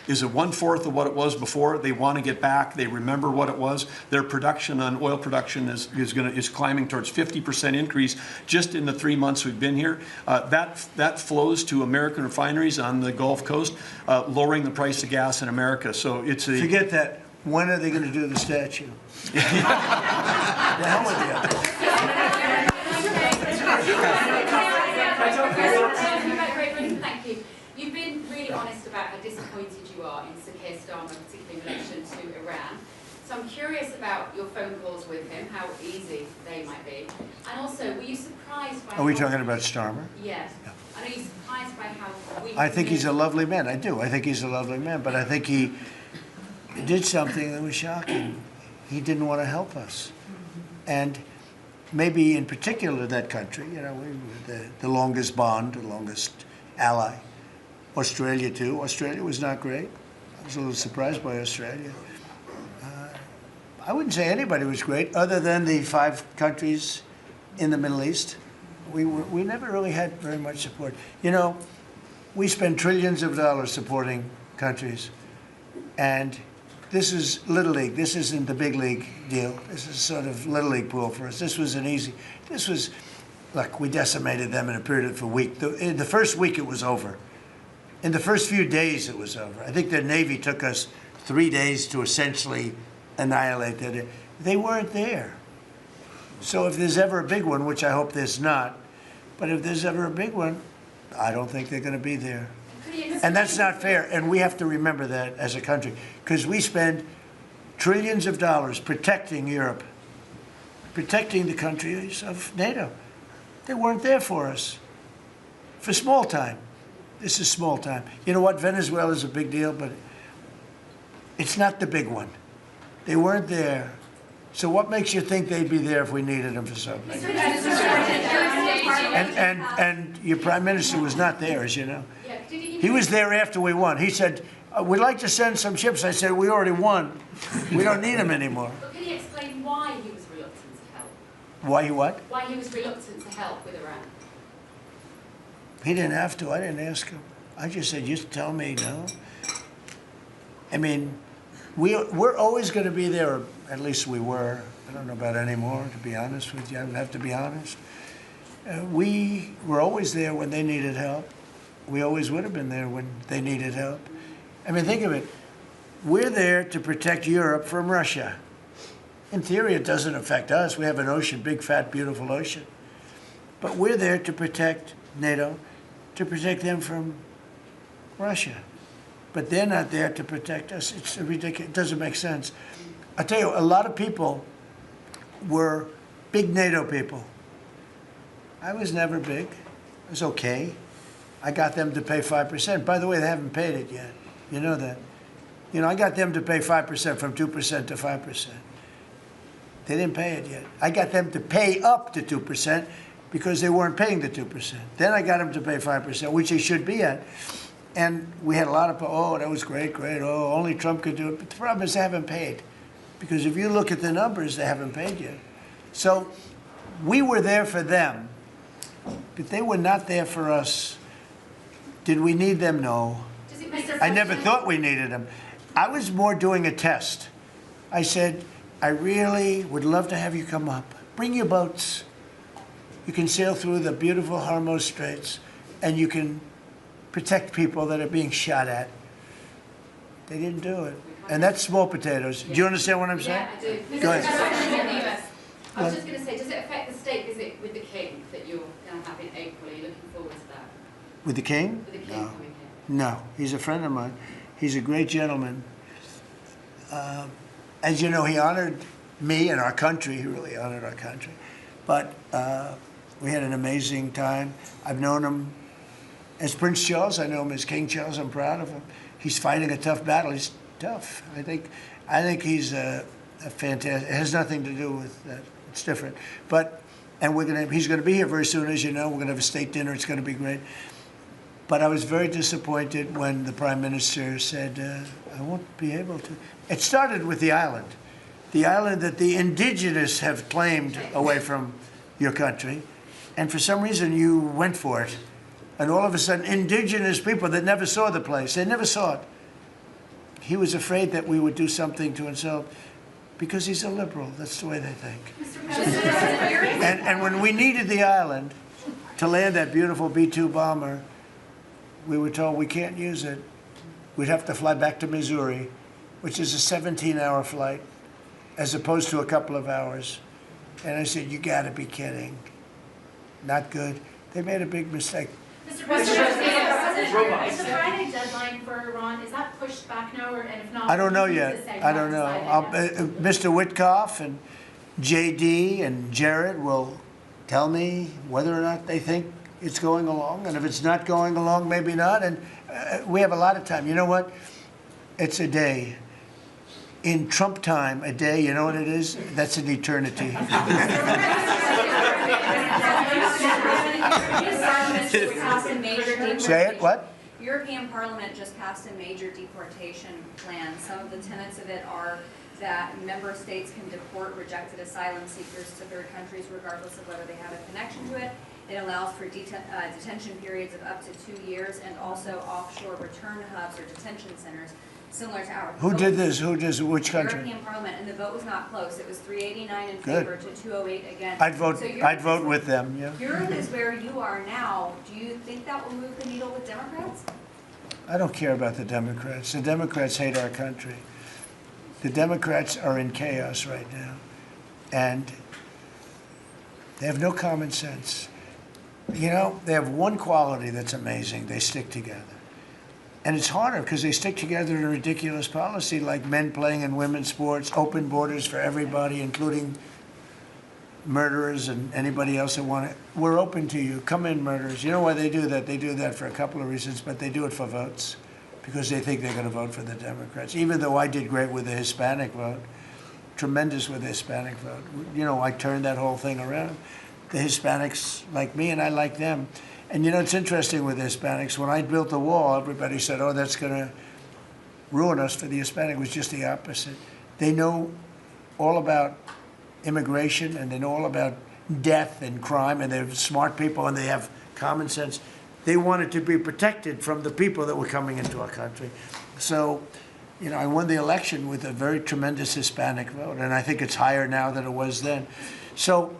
is a 1/4 of what it was before. They want to get back. They remember what it was. Their production on oil production is climbing towards 50% increase just in the 3 months we've been here. That flows to American refineries on the Gulf Coast, lowering the price of gas in America. So it's a
Forget that. When are they going to do the statue? The hell with
Thank you. You've been really honest about how disappointed you are in Sir Keir Starmer, particularly in relation to Iran. So I'm curious about your phone calls with him, how easy they might be. And also, were you surprised by
Are we talking about Starmer?
Yes. And are you surprised by how weak
I think he's a lovely man. I do. I think he's a lovely man. But I think he did something that was shocking. He didn't want to help us. And maybe in particular that country, we were the longest bond, the longest ally. Australia too. Australia was not great. I was a little surprised by Australia. I wouldn't say anybody was great other than the 5 countries in the Middle East. We never really had very much support. We spend trillions of dollars supporting countries, and this is Little League. This isn't the big league deal. This is sort of Little League pool for us. This was look, we decimated them in a period of a week. In the first week it was over. In the first few days it was over. I think the Navy took us 3 days to essentially annihilate that. They weren't there. So if there's ever a big one, which I hope there's not, but if there's ever a big one, I don't think they're going to be there. And that's not fair. And we have to remember that as a country, because we spend trillions of dollars protecting Europe, protecting the countries of NATO. They weren't there for us. For small time. This is small time. You know what? Venezuela is a big deal, but it's not the big one. They weren't there. So what makes you think they'd be there if we needed them for something? And your prime minister was not there, as you know. He was there after we won. He said, we'd like to send some ships. I said, we already won. We don't need them anymore.
But can you explain why he was reluctant to help?
Why he what?
Why he was reluctant to help with Iran?
He didn't have to. I didn't ask him. I just said, just tell me no. I mean, we're always going to be there, or at least we were. I don't know about anymore, to be honest with you. I would have to be honest. We were always there when they needed help. We always would have been there when they needed help. I mean, think of it. We're there to protect Europe from Russia. In theory, it doesn't affect us. We have an ocean, big, fat, beautiful ocean. But we're there to protect NATO, to protect them from Russia. But they're not there to protect us. It's ridiculous. It doesn't make sense. I tell you, a lot of people were big NATO people. I was never big. I was okay. I got them to pay 5%. By the way, they haven't paid it yet. You know that. I got them to pay 5% from 2% to 5%. They didn't pay it yet. I got them to pay up to 2% because they weren't paying the 2%. Then I got them to pay 5%, which they should be at. And we had a lot of, oh, that was great, great. Oh, only Trump could do it. But the problem is they haven't paid. Because if you look at the numbers, they haven't paid yet. So we were there for them, but they were not there for us. Did we need them? No. I never thought we needed them. I was more doing a test. I said, I really would love to have you come up. Bring your boats. You can sail through the beautiful Hormuz Straits, and you can protect people that are being shot at. They didn't do it. And that's small potatoes. Do you understand what I'm saying?
Yeah, I do.
Go ahead.
I was just going to say, does it affect the state visit with the king?
With the king?
With the king
No.
coming in?
No, he's a friend of mine. He's a great gentleman. As you know, he honored me and our country. He really honored our country. But we had an amazing time. I've known him as Prince Charles. I know him as King Charles. I'm proud of him. He's fighting a tough battle. He's tough. I think he's a fantastic. It has nothing to do with that. It's different. But he's going to be here very soon, as you know. We're going to have a state dinner. It's going to be great. But I was very disappointed when the Prime Minister said, I won't be able to. It started with the island that the indigenous have claimed away from your country. And for some reason, you went for it. And all of a sudden, indigenous people that never saw the place, they never saw it. He was afraid that we would do something to insult, because he's a liberal. That's the way they think. And when we needed the island to land that beautiful B-2 bomber, we were told we can't use it. We'd have to fly back to Missouri, which is a 17-hour flight, as opposed to a couple of hours. And I said, you gotta be kidding. Not good. They made a big mistake.
Mr. President, is the Friday deadline for Iran, is that pushed back now, and if not?
I don't know yet. I don't know. Mr. Witkoff and JD and Jared will tell me whether or not they think it's going along. And if it's not going along, maybe not. And we have a lot of time. You know what? It's a day. In Trump time, a day, you know what it is? That's an eternity. Say it, what?
European Parliament just passed a major deportation plan. Some of the tenets of it are that member states can deport rejected asylum seekers to third countries regardless of whether they have a connection to it. It allows for detention periods of up to 2 years, and also offshore return hubs or detention centers similar to ours.
Who did this? Which country?
European Parliament, and the vote was not close. It was 389 in
Good.
favor to 208 against.
I'd vote.
So
I'd vote with them. Yeah.
Europe is where you are now. Do you think that will move the needle with Democrats?
I don't care about the Democrats. The Democrats hate our country. The Democrats are in chaos right now, and they have no common sense. You know, they have one quality that's amazing. They stick together. And it's harder because they stick together in a ridiculous policy like men playing in women's sports, open borders for everybody, including murderers and anybody else that want it. We're open to you. Come in, murderers. You know why they do that? They do that for a couple of reasons, but they do it for votes because they think they're going to vote for the Democrats. Even though I did great with the Hispanic vote, tremendous with the Hispanic vote. You know, I turned that whole thing around. The Hispanics like me, and I like them. And you know, it's interesting with the Hispanics. When I built the wall, everybody said, oh, that's going to ruin us for the Hispanic. It was just the opposite. They know all about immigration, and they know all about death and crime, and they're smart people, and they have common sense. They wanted to be protected from the people that were coming into our country. So, you know, I won the election with a very tremendous Hispanic vote, and I think it's higher now than it was then. So,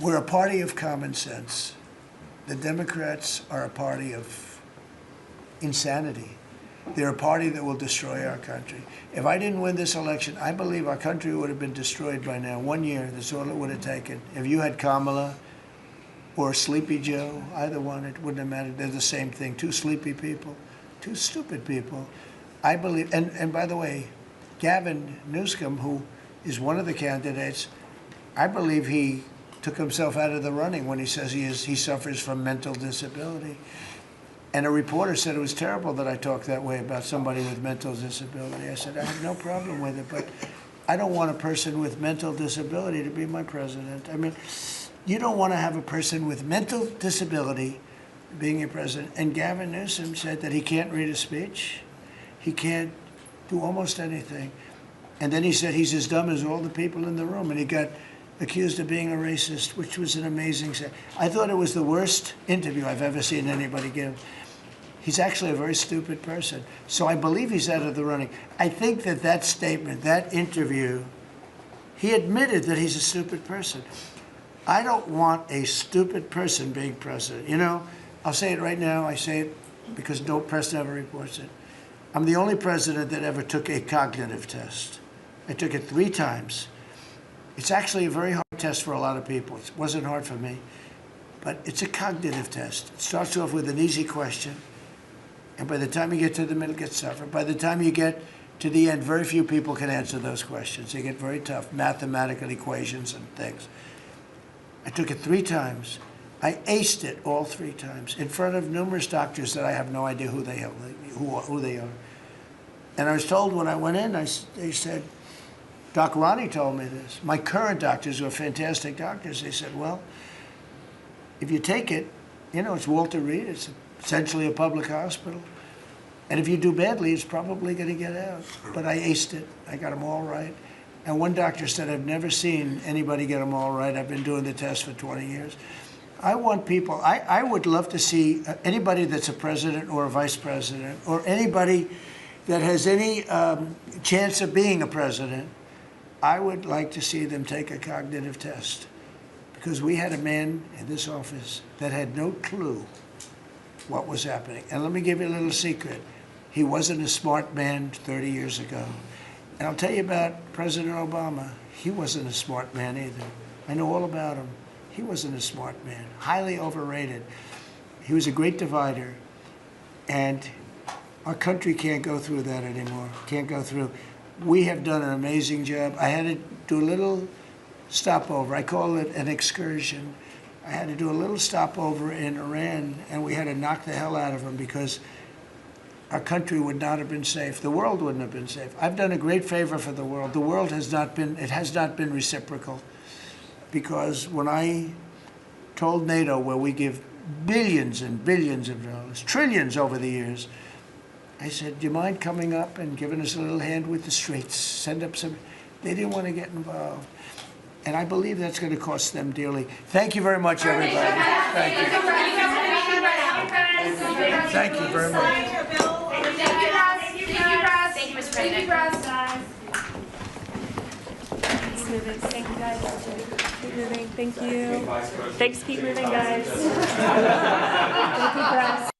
we're a party of common sense. The Democrats are a party of insanity. They're a party that will destroy our country. If I didn't win this election, I believe our country would have been destroyed by now. 1 year, that's all it would have taken. If you had Kamala or Sleepy Joe, either one, it wouldn't have mattered. They're the same thing. Two sleepy people, two stupid people. I believe, and by the way, Gavin Newsom, who is one of the candidates, I believe he took himself out of the running when he says he suffers from mental disability. And a reporter said it was terrible that I talked that way about somebody with mental disability. I said, I have no problem with it, but I don't want a person with mental disability to be my president. I mean, you don't want to have a person with mental disability being your president. And Gavin Newsom said that he can't read a speech. He can't do almost anything. And then he said he's as dumb as all the people in the room. And he got accused of being a racist, which was an amazing set. I thought it was the worst interview I've ever seen anybody give. He's actually a very stupid person. So I believe he's out of the running. I think that that statement, that interview, he admitted that he's a stupid person. I don't want a stupid person being president. You know, I'll say it right now. I say it because no press never reports it. I'm the only president that ever took a cognitive test. I took it 3 times. It's actually a very hard test for a lot of people. It wasn't hard for me. But it's a cognitive test. It starts off with an easy question, and by the time you get to the middle, it gets tougher. By the time you get to the end, very few people can answer those questions. They get very tough, mathematical equations and things. I took it 3 times. I aced it all 3 times in front of numerous doctors that I have no idea who they are. And I was told when I went in, they said, Doc Ronnie told me this. My current doctors were fantastic doctors. They said, well, if you take it, you know, it's Walter Reed. It's essentially a public hospital. And if you do badly, it's probably going to get out. But I aced it. I got them all right. And one doctor said, I've never seen anybody get them all right. I've been doing the test for 20 years. I want people, I would love to see anybody that's a president or a vice president or anybody that has any chance of being a president, I would like to see them take a cognitive test. Because we had a man in this office that had no clue what was happening. And let me give you a little secret. He wasn't a smart man 30 years ago. And I'll tell you about President Obama. He wasn't a smart man either. I know all about him. He wasn't a smart man, highly overrated. He was a great divider. And our country can't go through that anymore, can't go through. We have done an amazing job. I had to do a little stopover. I call it an excursion. I had to do a little stopover in Iran, and we had to knock the hell out of them because our country would not have been safe. The world wouldn't have been safe. I've done a great favor for the world. The world has not been reciprocal, because when I told NATO, where we give billions and billions of dollars, trillions over the years, I said, do you mind coming up and giving us a little hand with the streets? Send up some. They didn't want to get involved. And I believe that's going to cost them dearly. Thank you very much, everybody. Thank you. Thank you very much.
Thank you, Mr. President.
Thank you, guys. Keep moving. Thank you. Thanks, keep moving, guys. Thank you, press.